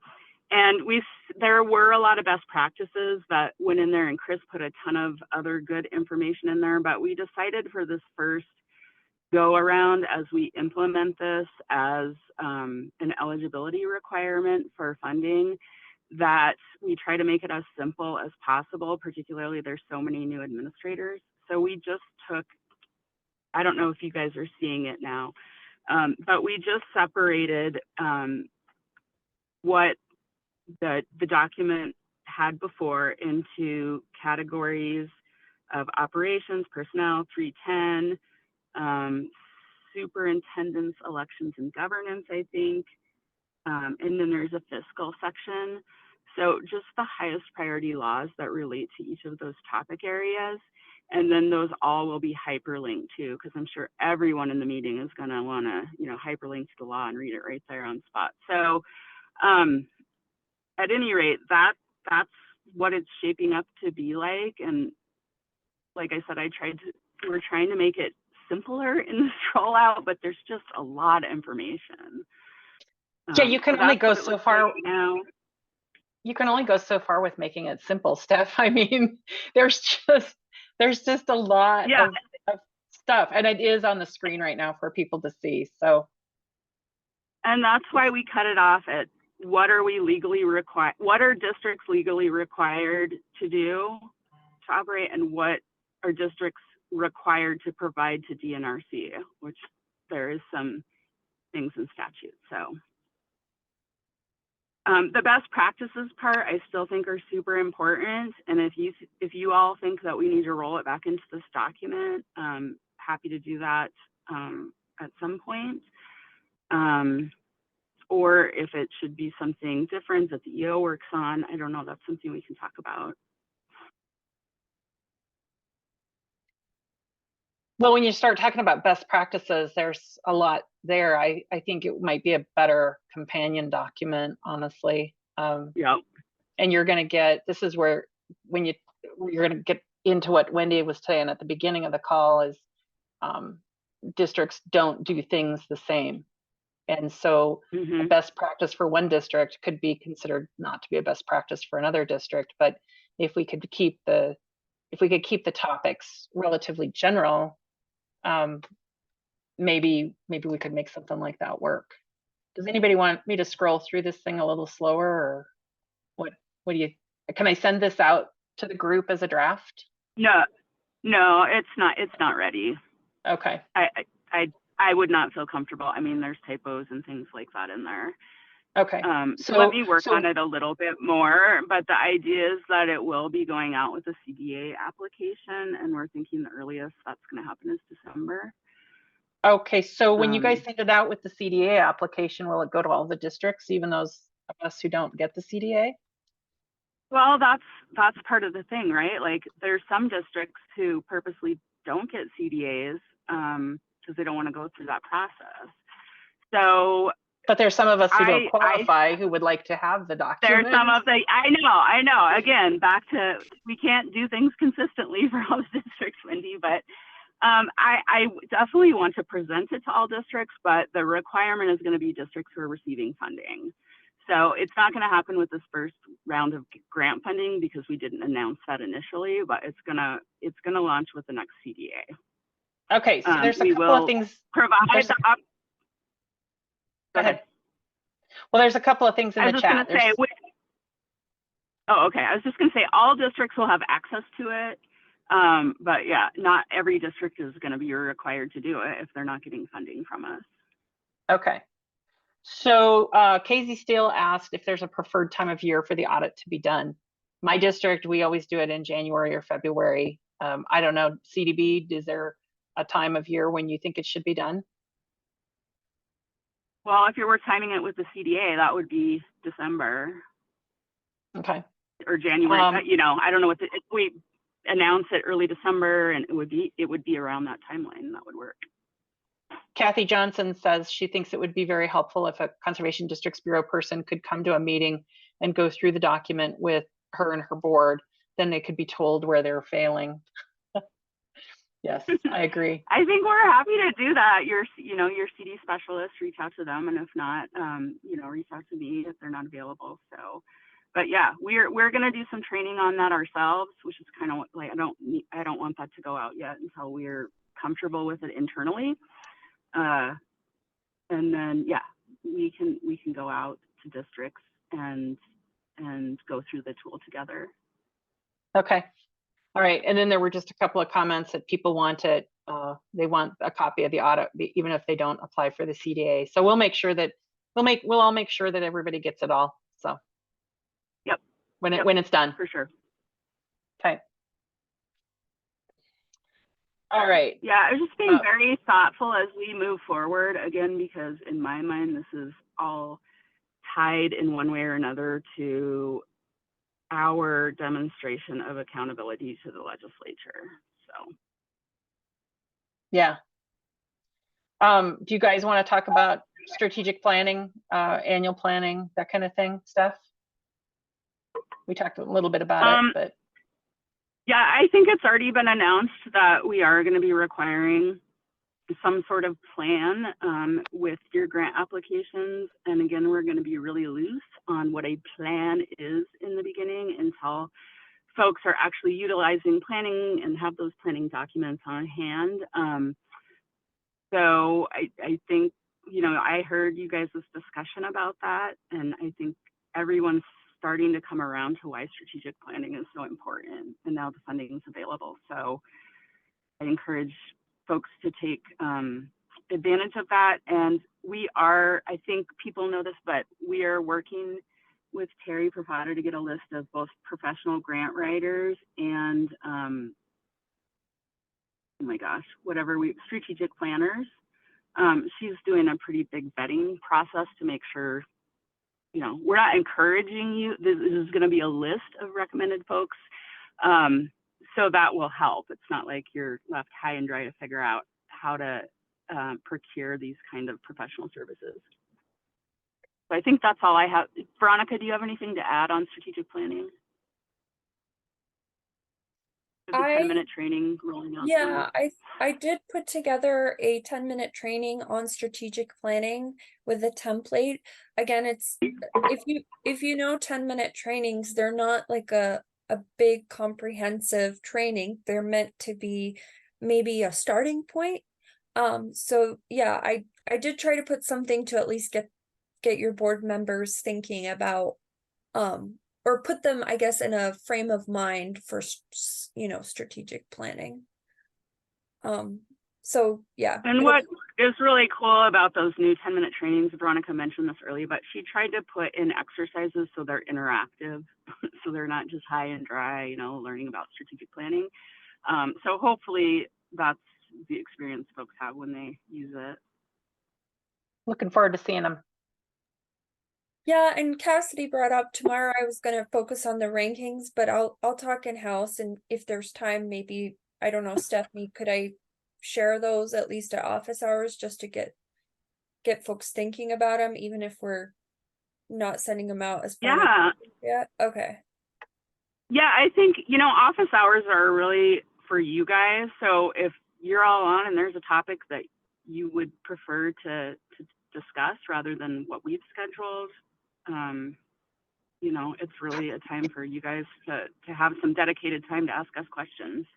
there were a lot of best practices that went in there, and Chris put a ton of other good information in there, but we decided for this first go around, as we implement this as an eligibility requirement for funding, that we try to make it as simple as possible. Particularly, there's so many new administrators. So we just took, I don't know if you guys are seeing it now, but we just separated what the document had before into categories of operations, personnel, 310, superintendents, elections, and governance, I think. And then there's a fiscal section. So just the highest priority laws that relate to each of those topic areas. And then those all will be hyperlinked too, because I'm sure everyone in the meeting is going to want to, you know, hyperlink to the law and read it right there on spot. So at any rate, that's what it's shaping up to be like. And like I said, we're trying to make it simpler in this rollout, but there's just a lot of information. Yeah, you can only go so far. Now. You can only go so far with making it simple, Steph. I mean, there's just a lot of stuff, and it is on the screen right now for people to see. So, and that's why we cut it off at what are we legally required? What are districts legally required to do to operate, and what are districts required to provide to DNRC, which there is some things in statute. So the best practices part, I still think are super important. And if you all think that we need to roll it back into this document, happy to do that at some point. Or if it should be something different that the EO works on, I don't know, that's something we can talk about. well, when you start talking about best practices, there's a lot there. I think it might be a better companion document, honestly. Yeah. And you're going to get, this is where, when you're going to get into what Wendy was saying at the beginning of the call, is districts don't do things the same. And so a best practice for one district could be considered not to be a best practice for another district. But if we could keep the topics relatively general, maybe we could make something like that work. Does anybody want me to scroll through this thing a little slower, or what do you, can I send this out to the group as a draft? No, it's not ready. Okay. I would not feel comfortable. I mean, there's typos and things like that in there. Okay. So let me work on it a little bit more, but the idea is that it will be going out with a CDA application, and we're thinking the earliest that's going to happen is December. Okay, so when you guys send it out with the CDA application, will it go to all the districts, even those of us who don't get the CDA? Well, that's part of the thing, right? Like, there's some districts who purposely don't get CDAs because they don't want to go through that process. So, but there's some of us who don't qualify who would like to have the document. There's some of the, I know. Again, back to, we can't do things consistently for all the districts, Wendy, but I definitely want to present it to all districts, but the requirement is going to be districts who are receiving funding. So it's not going to happen with this first round of grant funding because we didn't announce that initially, but it's gonna launch with the next CDA. Okay, so there's a couple of things. Provide the Go ahead. Well, there's a couple of things in the chat. Oh, okay. I was just going to say all districts will have access to it. But yeah, not every district is going to be required to do it if they're not getting funding from us. Okay. So Casey Steele asked if there's a preferred time of year for the audit to be done. My district, we always do it in January or February. I don't know, CDB, is there a time of year when you think it should be done? Well, if we're timing it with the CDA, that would be December. Okay. Or January. You know, I don't know what if we announce it early December, and it would be around that timeline. That would work. Kathy Johnson says she thinks it would be very helpful if a Conservation Districts Bureau person could come to a meeting and go through the document with her and her board. Then they could be told where they're failing. Yes, I agree. I think we're happy to do that. Your CD specialist, reach out to them, and if not, reach out to me if they're not available. So, but yeah, we're gonna do some training on that ourselves, which is kind of like I don't want that to go out yet until we're comfortable with it internally. And then yeah, we can go out to districts and go through the tool together. Okay. All right. And then there were just a couple of comments that people wanted. They want a copy of the audit, even if they don't apply for the CDA. So we'll make sure that we'll all make sure that everybody gets it all. So yep. When it's done. For sure. Okay. All right. Yeah, I was just being very thoughtful as we move forward again, because in my mind, this is all tied in one way or another to our demonstration of accountability to the legislature. So yeah. Do you guys want to talk about strategic planning, annual planning, that kind of thing, Steph? We talked a little bit about it, but yeah, I think it's already been announced that we are going to be requiring some sort of plan with your grant applications. And again, we're going to be really loose on what a plan is in the beginning until folks are actually utilizing planning and have those planning documents on hand. So I think, I heard you guys' discussion about that, and I think everyone's starting to come around to why strategic planning is so important, and now the funding is available. So I encourage folks to take advantage of that. And I think people know this, but we are working with Terry Profata to get a list of both professional grant writers and strategic planners. She's doing a pretty big vetting process to make sure, we're not encouraging you. This is going to be a list of recommended folks. So that will help. It's not like you're left high and dry to figure out how to procure these kind of professional services. So I think that's all I have. Veronica, do you have anything to add on strategic planning? The 10-minute training rolling out. Yeah, I did put together a 10-minute training on strategic planning with a template. Again, it's if you know 10-minute trainings, they're not like a big comprehensive training. They're meant to be maybe a starting point. So yeah, I did try to put something to at least get your board members thinking about or put them, I guess, in a frame of mind for, strategic planning. So yeah. And what is really cool about those new 10-minute trainings, Veronica mentioned this earlier, but she tried to put in exercises so they're interactive, so they're not just high and dry, learning about strategic planning. So hopefully that's the experience folks have when they use it. Looking forward to seeing them. Yeah, and Cassidy brought up tomorrow I was going to focus on the rankings, but I'll talk in-house, and if there's time, maybe, I don't know, Stephanie, could I share those at least at office hours just to get folks thinking about them, even if we're not sending them out as yeah. Okay. Yeah, I think, office hours are really for you guys. So if you're all on and there's a topic that you would prefer to discuss rather than what we've scheduled, it's really a time for you guys to have some dedicated time to ask us questions.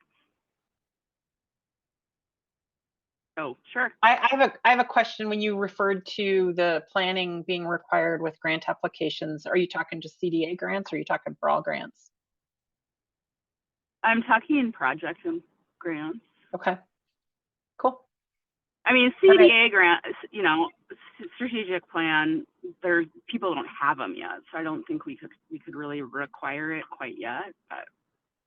Oh, sure. I have a question. When you referred to the planning being required with grant applications, are you talking just CDA grants or are you talking for all grants? I'm talking project and grants. Okay, cool. I mean, CDA grants, strategic plan, people don't have them yet. So I don't think we could really require it quite yet, but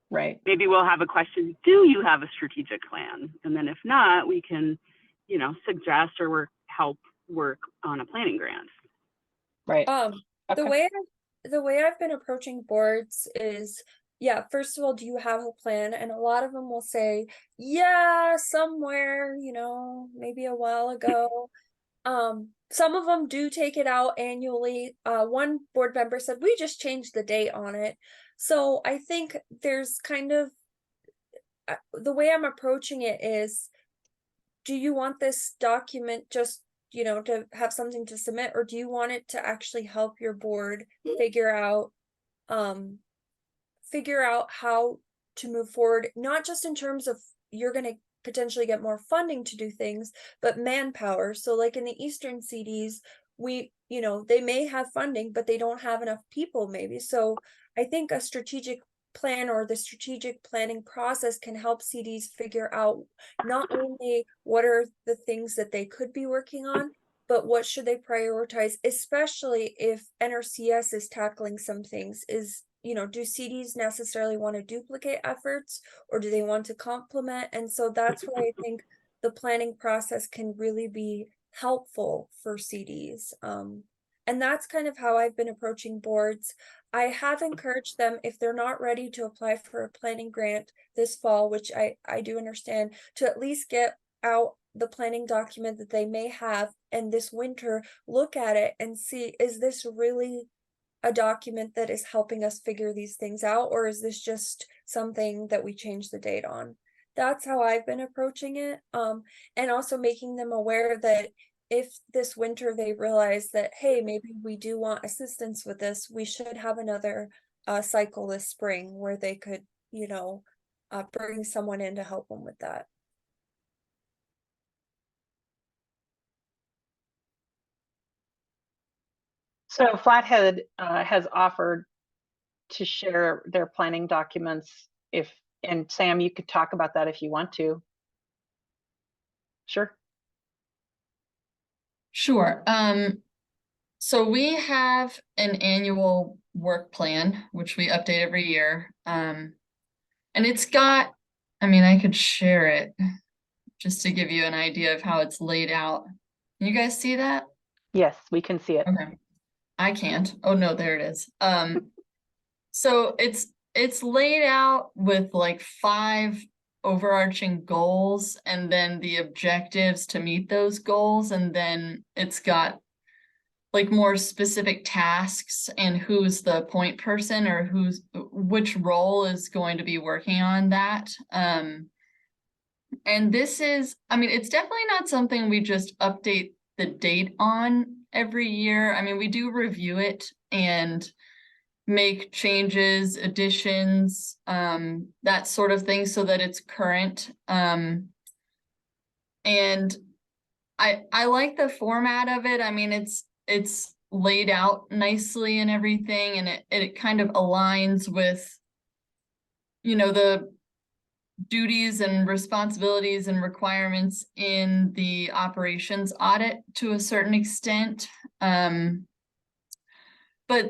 right. Maybe we'll have a question, do you have a strategic plan? And then if not, we can, suggest or help work on a planning grant. Right. The way I've been approaching boards is, yeah, first of all, do you have a plan? And a lot of them will say, yeah, somewhere, maybe a while ago. Some of them do take it out annually. One board member said, we just changed the date on it. So I think there's kind of, the way I'm approaching it is, do you want this document just, to have something to submit, or do you want it to actually help your board figure out how to move forward, not just in terms of you're going to potentially get more funding to do things, but manpower. So like in the Eastern CDs, they may have funding, but they don't have enough people maybe. So I think a strategic plan or the strategic planning process can help CDs figure out not only what are the things that they could be working on, but what should they prioritize, especially if NRCS is tackling some things. Do CDs necessarily want to duplicate efforts, or do they want to complement? And so that's where I think the planning process can really be helpful for CDs. And that's kind of how I've been approaching boards. I have encouraged them, if they're not ready to apply for a planning grant this fall, which I do understand, to at least get out the planning document that they may have, and this winter look at it and see, is this really a document that is helping us figure these things out, or is this just something that we change the date on? That's how I've been approaching it. And also making them aware that if this winter they realize that, hey, maybe we do want assistance with this, we should have another cycle this spring where they could, bring someone in to help them with that. So Flathead has offered to share their planning documents and Sam, you could talk about that if you want to. Sure. Sure. So we have an annual work plan, which we update every year. And it's got, I could share it just to give you an idea of how it's laid out. Can you guys see that? Yes, we can see it. Okay. I can't. Oh no, there it is. So it's laid out with like 5 overarching goals and then the objectives to meet those goals, and then it's got like more specific tasks and who's the point person or which role is going to be working on that. And this is, it's definitely not something we just update the date on every year. We do review it and make changes, additions, that sort of thing so that it's current. And I like the format of it. It's laid out nicely and everything, and it kind of aligns with, the duties and responsibilities and requirements in the operations audit to a certain extent. But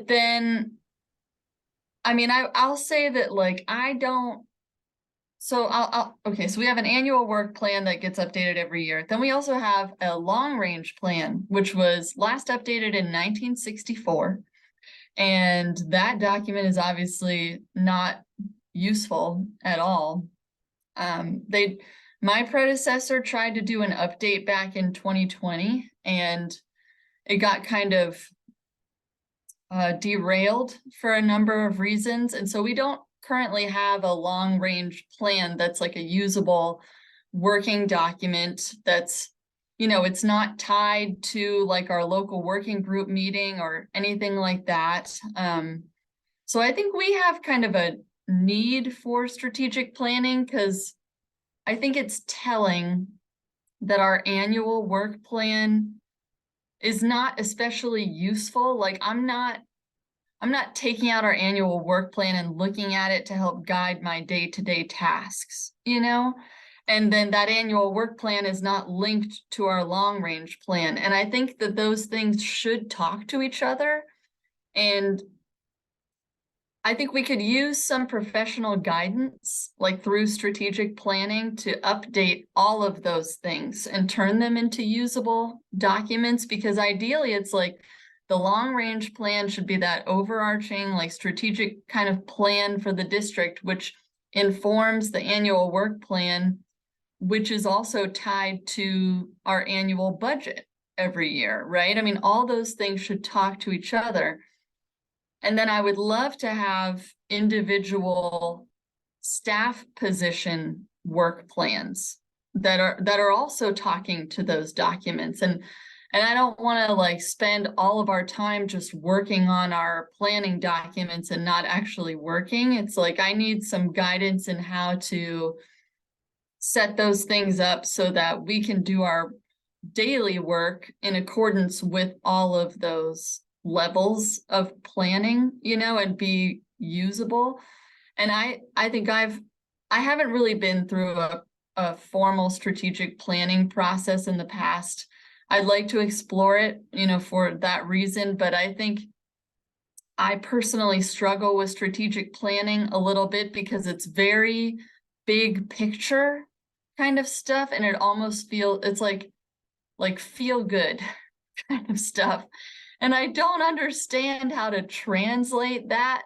then, I'll say that okay, so we have an annual work plan that gets updated every year. Then we also have a long range plan, which was last updated in 1964. And that document is obviously not useful at all. My predecessor tried to do an update back in 2020, and it got kind of derailed for a number of reasons. And so we don't currently have a long range plan that's like a usable working document that's, it's not tied to like our local working group meeting or anything like that. So I think we have kind of a need for strategic planning, because I think it's telling that our annual work plan is not especially useful. Like I'm not taking out our annual work plan and looking at it to help guide my day-to-day tasks, and then that annual work plan is not linked to our long-range plan. And I think that those things should talk to each other. And I think we could use some professional guidance, like through strategic planning, to update all of those things and turn them into usable documents, because ideally it's like the long range plan should be that overarching, like strategic kind of plan for the district, which informs the annual work plan, which is also tied to our annual budget every year, right? I mean, all those things should talk to each other. And then I would love to have individual staff position work plans that are also talking to those documents. And I don't want to like spend all of our time just working on our planning documents and not actually working. It's like I need some guidance in how to set those things up so that we can do our daily work in accordance with all of those levels of planning, you know, and be usable. And I think I haven't really been through a formal strategic planning process in the past. I'd like to explore it, you know, for that reason, but I think I personally struggle with strategic planning a little bit because it's very big picture kind of stuff, and it almost it's like feel good kind of stuff. And I don't understand how to translate that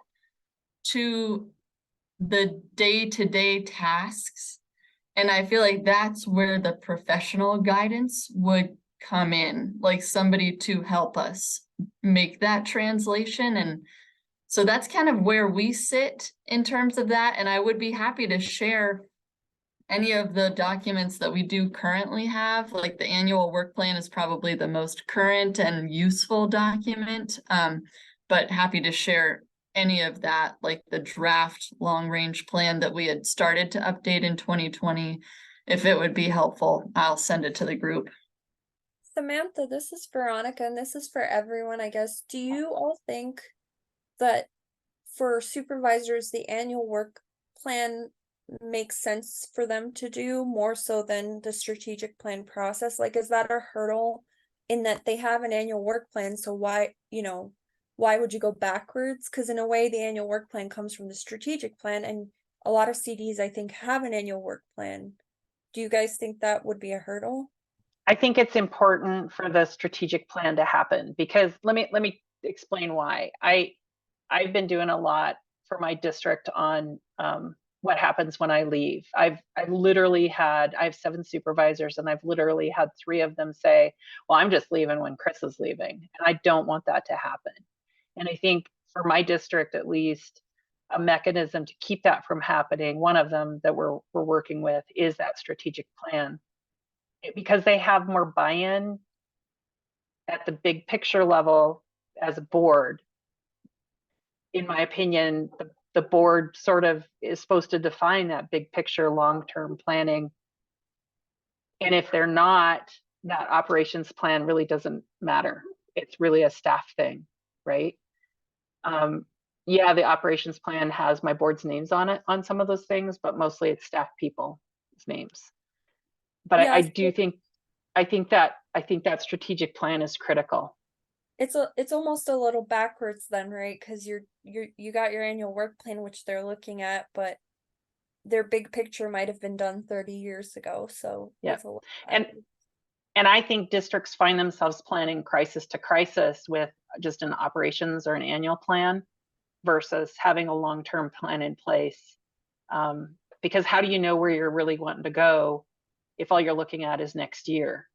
to the day-to-day tasks. And I feel like that's where the professional guidance would come in, like somebody to help us make that translation. And so that's kind of where we sit in terms of that. And I would be happy to share any of the documents that we do currently have. Like the annual work plan is probably the most current and useful document, but happy to share any of that, like the draft long range plan that we had started to update in 2020. If it would be helpful, I'll send it to the group. Samantha, this is Veronica, and this is for everyone, I guess. Do you all think that for supervisors, the annual work plan makes sense for them to do more so than the strategic plan process? Like, is that a hurdle in that they have an annual work plan? So why, you know, why would you go backwards? Because in a way, the annual work plan comes from the strategic plan, and a lot of CDs, I think, have an annual work plan. Do you guys think that would be a hurdle? I think it's important for the strategic plan to happen, because let me explain why. I've been doing a lot for my district on what happens when I leave. I have 7 supervisors, and I've literally had 3 of them say, well, I'm just leaving when Chris is leaving. And I don't want that to happen. And I think for my district, at least, a mechanism to keep that from happening, one of them that we're working with, is that strategic plan, because they have more buy-in at the big picture level as a board. In my opinion, the board sort of is supposed to define that big picture long-term planning. And if they're not, that operations plan really doesn't matter. It's really a staff thing, right? Yeah, the operations plan has my board's names on it on some of those things, but mostly it's staff people's names. But yeah, I think that strategic plan is critical. It's almost a little backwards then, right? Because you got your annual work plan, which they're looking at, but their big picture might have been done 30 years ago. So yeah, and I think districts find themselves planning crisis to crisis with just an operations or an annual plan versus having a long-term plan in place. Because how do you know where you're really wanting to go if all you're looking at is next year?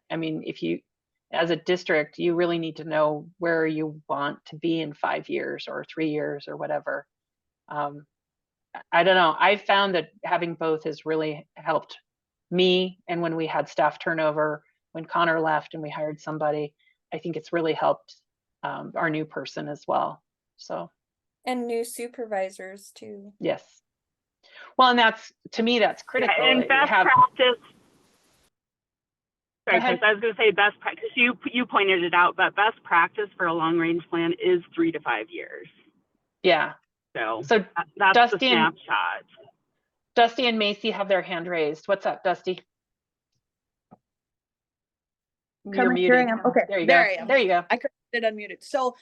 I mean, if you, as a district, you really need to know where you want to be in 5 years or 3 years or whatever. I don't know. I found that having both has really helped me. And when we had staff turnover, when Connor left and we hired somebody, I think it's really helped our new person as well. So. And new supervisors too. Yes. Well, and that's, to me, that's critical. Yeah, and best practice. Sorry, Chris, I was going to say best practice. You pointed it out, but best practice for a long range plan is 3 to 5 years. Yeah. So that's Dusty the snapshot. Dusty and Macy have their hand raised. What's up, Dusty? You're muted. Okay, there you there go. I am. There you go. I couldn't get unmuted. So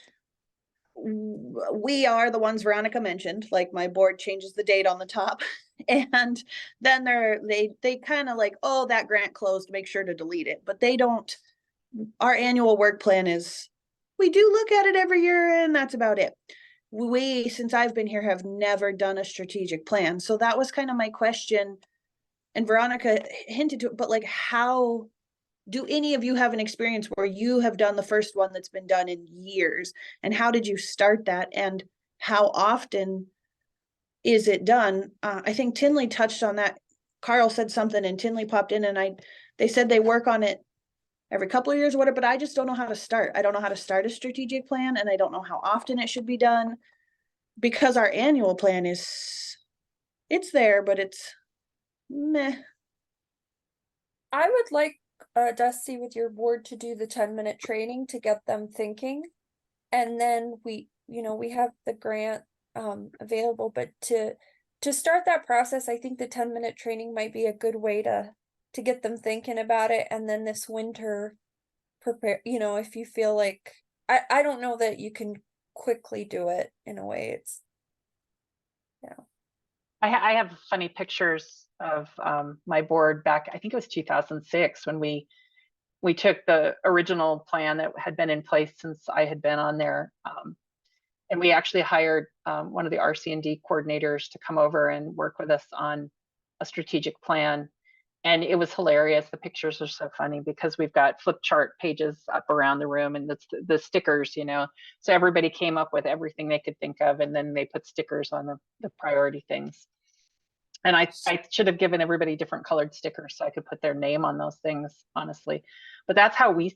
we are the ones Veronica mentioned, like my board changes the date on the top, and then they kind of like, oh, that grant closed, make sure to delete it. But they don't, our annual work plan is we do look at it every year and that's about it. We, since I've been here, have never done a strategic plan. So that was kind of my question. And Veronica hinted to it, but like, how do any of you have an experience where you have done the first one that's been done in years? And how did you start that? And how often is it done? I think Tinley touched on that. Carl said something and Tinley popped in and they said they work on it every couple of years or whatever, but I just don't know how to start. I don't know how to start a strategic plan and I don't know how often it should be done because our annual plan it's there, but it's meh. I would like Dusty with your board to do the 10-minute training to get them thinking. And then we have the grant available, but to start that process, I think the 10-minute training might be a good way to get them thinking about it. And then this winter prepare, if you feel like, I don't know that you can quickly do it in a way. It's, I have funny pictures of my board back, I think it was 2006, when we took the original plan that had been in place since I had been on there. And we actually hired one of the RC&D coordinators to come over and work with us on a strategic plan. And it was hilarious. The pictures are so funny because we've got flip chart pages up around the room and the stickers, so everybody came up with everything they could think of, and then they put stickers on the priority things. And I should have given everybody different colored stickers so I could put their name on those things, honestly. But that's how we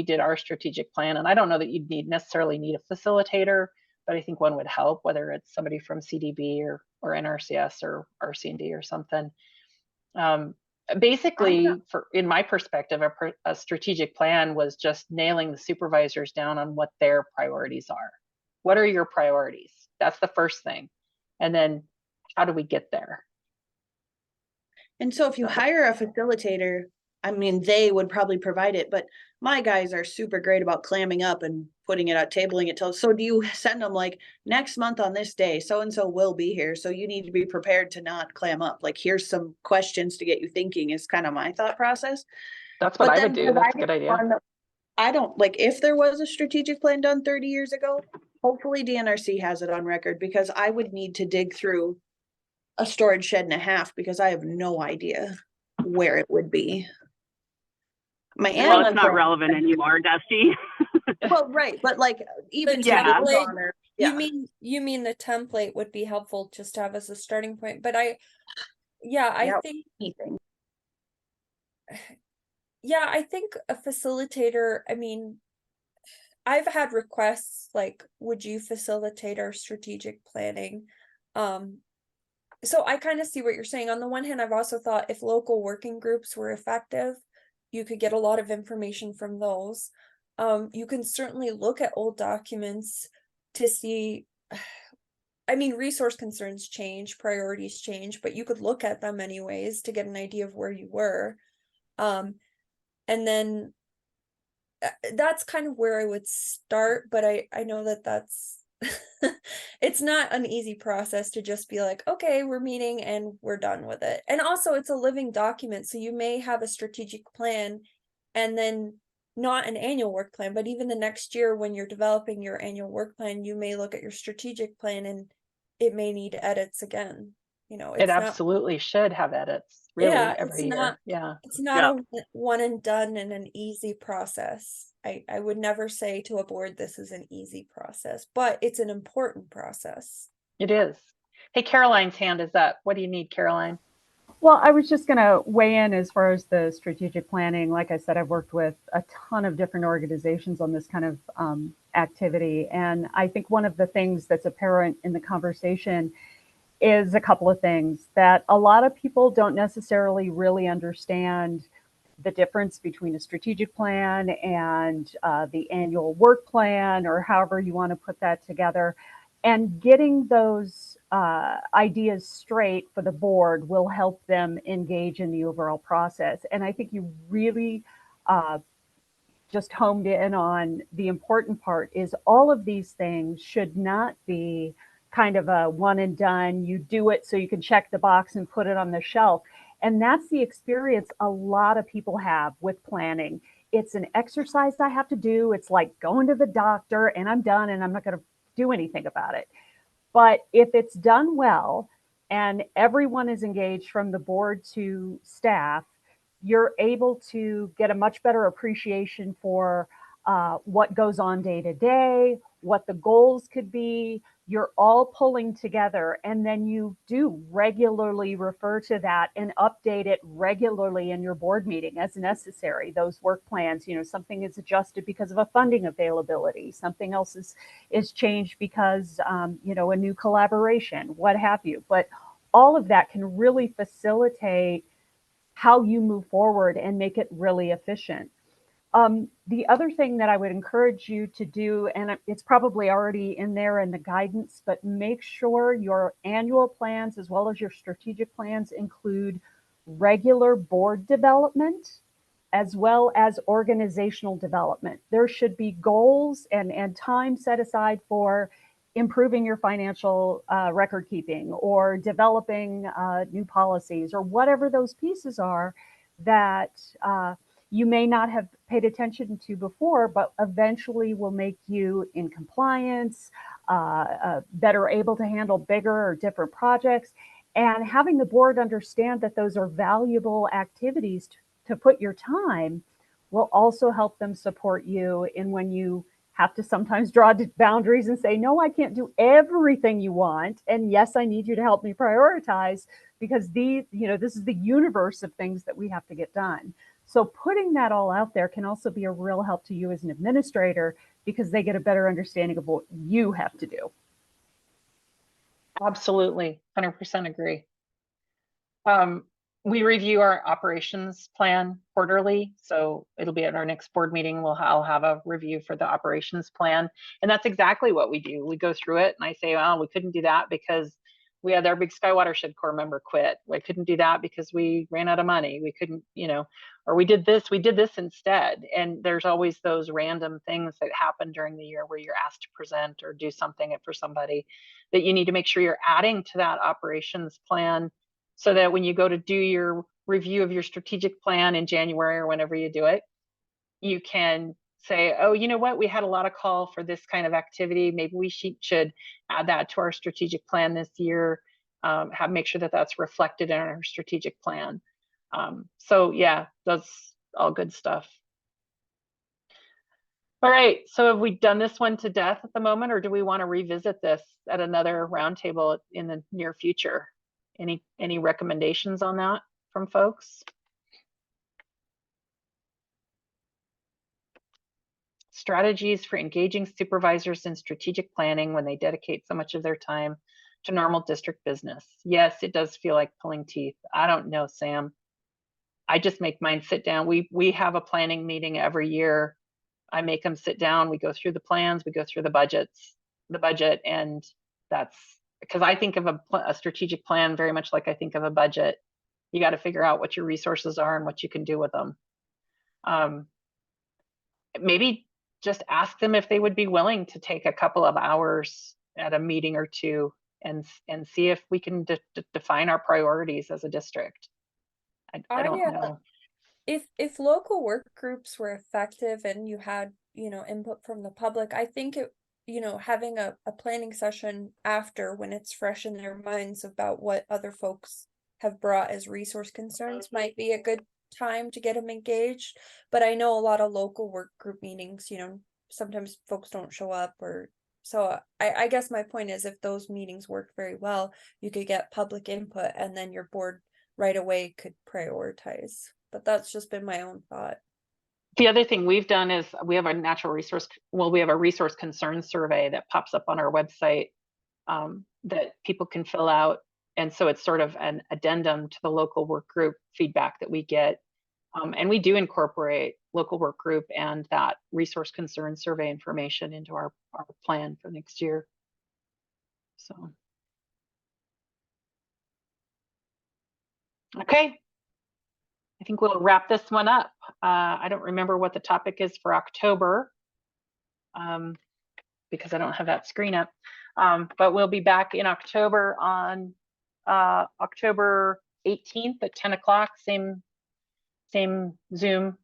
did our strategic plan. And I don't know that you'd necessarily need a facilitator, but I think one would help, whether it's somebody from CDB or NRCS or RC&D or something. Basically, in my perspective, a strategic plan was just nailing the supervisors down on what their priorities are. What are your priorities? That's the first thing. And then how do we get there? And so if you hire a facilitator, I mean, they would probably provide it, but my guys are super great about clamming up and putting it out, tabling it. So do you send them like, next month on this day, so-and-so will be here, so you need to be prepared to not clam up. Like, here's some questions to get you thinking is kind of my thought process. That's what I would do. That's a good idea. I don't, like, if there was a strategic plan done 30 years ago, hopefully DNRC has it on record, because I would need to dig through a storage shed and a half because I have no idea where it would be. Well, it's not relevant anymore, Dusty. Well, right, but like even you mean the template would be helpful just to have as a starting point. But I think anything. Yeah, I think a facilitator, I mean, I've had requests like, would you facilitate our strategic planning? So I kind of see what you're saying. On the one hand, I've also thought if local working groups were effective, you could get a lot of information from those. You can certainly look at old documents to see, I mean, resource concerns change, priorities change, but you could look at them anyways to get an idea of where you were. And then that's kind of where I would start, but I know that's it's not an easy process to just be like, okay, we're meeting and we're done with it. And also it's a living document. So you may have a strategic plan and then not an annual work plan, but even the next year when you're developing your annual work plan, you may look at your strategic plan and it may need edits again. It absolutely should have edits, really, every year. It's not a one and done and an easy process. I would never say to a board, this is an easy process, but it's an important process. It is. Hey, Caroline's hand is up. What do you need, Caroline? Well, I was just going to weigh in as far as the strategic planning. Like I said, I've worked with a ton of different organizations on this kind of activity. And I think one of the things that's apparent in the conversation is a couple of things that a lot of people don't necessarily really understand the difference between a strategic plan and the annual work plan, or however you want to put that together. And getting those ideas straight for the board will help them engage in the overall process. And I think you really just homed in on the important part is all of these things should not be kind of a one and done. You do it so you can check the box and put it on the shelf. And that's the experience a lot of people have with planning it's an exercise I have to do. It's like going to the doctor and I'm done and I'm not going to do anything about it. But if it's done well and everyone is engaged from the board to staff, you're able to get a much better appreciation for what goes on day to day, what the goals could be. You're all pulling together, and then you do regularly refer to that and update it regularly in your board meeting as necessary. Those work plans, something is adjusted because of a funding availability, something else is changed because a new collaboration, what have you. But all of that can really facilitate how you move forward and make it really efficient. The other thing that I would encourage you to do, and it's probably already in there in the guidance, but make sure your annual plans as well as your strategic plans include regular board development as well as organizational development. There should be goals and time set aside for improving your financial record keeping or developing new policies or whatever those pieces are that you may not have paid attention to before, but eventually will make you in compliance, better able to handle bigger or different projects. And having the board understand that those are valuable activities to put your time will also help them support you in when you have to sometimes draw boundaries and say, no, I can't do everything you want. And yes, I need you to help me prioritize because this is the universe of things that we have to get done. So putting that all out there can also be a real help to you as an administrator because they get a better understanding of what you have to do. Absolutely, 100% agree. We review our operations plan quarterly, so it'll be at our next board meeting. I'll have a review for the operations plan, and that's exactly what we do. We go through it, and I say, "Oh, we couldn't do that because we had our big Sky Watershed Corps member quit. We couldn't do that because we ran out of money. We couldn't, or we did this instead." And there's always those random things that happen during the year where you're asked to present or do something for somebody that you need to make sure you're adding to that operations plan, so that when you go to do your review of your strategic plan in January or whenever you do it, you can say, oh, you know what, we had a lot of call for this kind of activity. Maybe we should add that to our strategic plan this year, make sure that that's reflected in our strategic plan. So yeah, that's all good stuff. All right, so have we done this one to death at the moment, or do we want to revisit this at another roundtable in the near future? Any recommendations on that from folks? Strategies for engaging supervisors in strategic planning when they dedicate so much of their time to normal district business. Yes, it does feel like pulling teeth. I don't know, Sam. I just make mine sit down. We have a planning meeting every year. I make them sit down. We go through the plans. We go through the budget, and that's because I think of a strategic plan very much like I think of a budget. You got to figure out what your resources are and what you can do with them. Maybe just ask them if they would be willing to take a couple of hours at a meeting or two and see if we can define our priorities as a district. I don't know. If local work groups were effective and you had, input from the public, I think having a planning session after when it's fresh in their minds about what other folks have brought as resource concerns might be a good time to get them engaged. But I know a lot of local work group meetings, sometimes folks don't show up, or so I guess my point is if those meetings work very well, you could get public input and then your board right away could prioritize. But that's just been my own thought. The other thing we've done is we have a resource concern survey that pops up on our website that people can fill out. And so it's sort of an addendum to the local work group feedback that we get. And we do incorporate local work group and that resource concern survey information into our plan for next year. So. Okay. I think we'll wrap this one up. I don't remember what the topic is for October because I don't have that screen up. But we'll be back in October on October 18th at 10 o'clock, same same Zoom.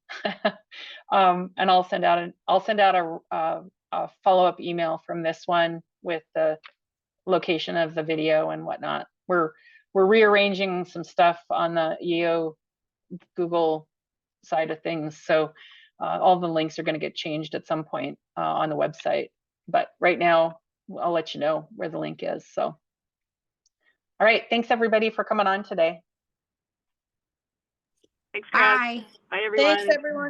And I'll send out a follow-up email from this one with the location of the video and whatnot. We're rearranging some stuff on the EO Google side of things, so all the links are going to get changed at some point on the website. But right now, I'll let you know where the link is. So, all right, thanks everybody for coming on today. Thanks, guys. Bye. Bye, everyone. Thanks, everyone.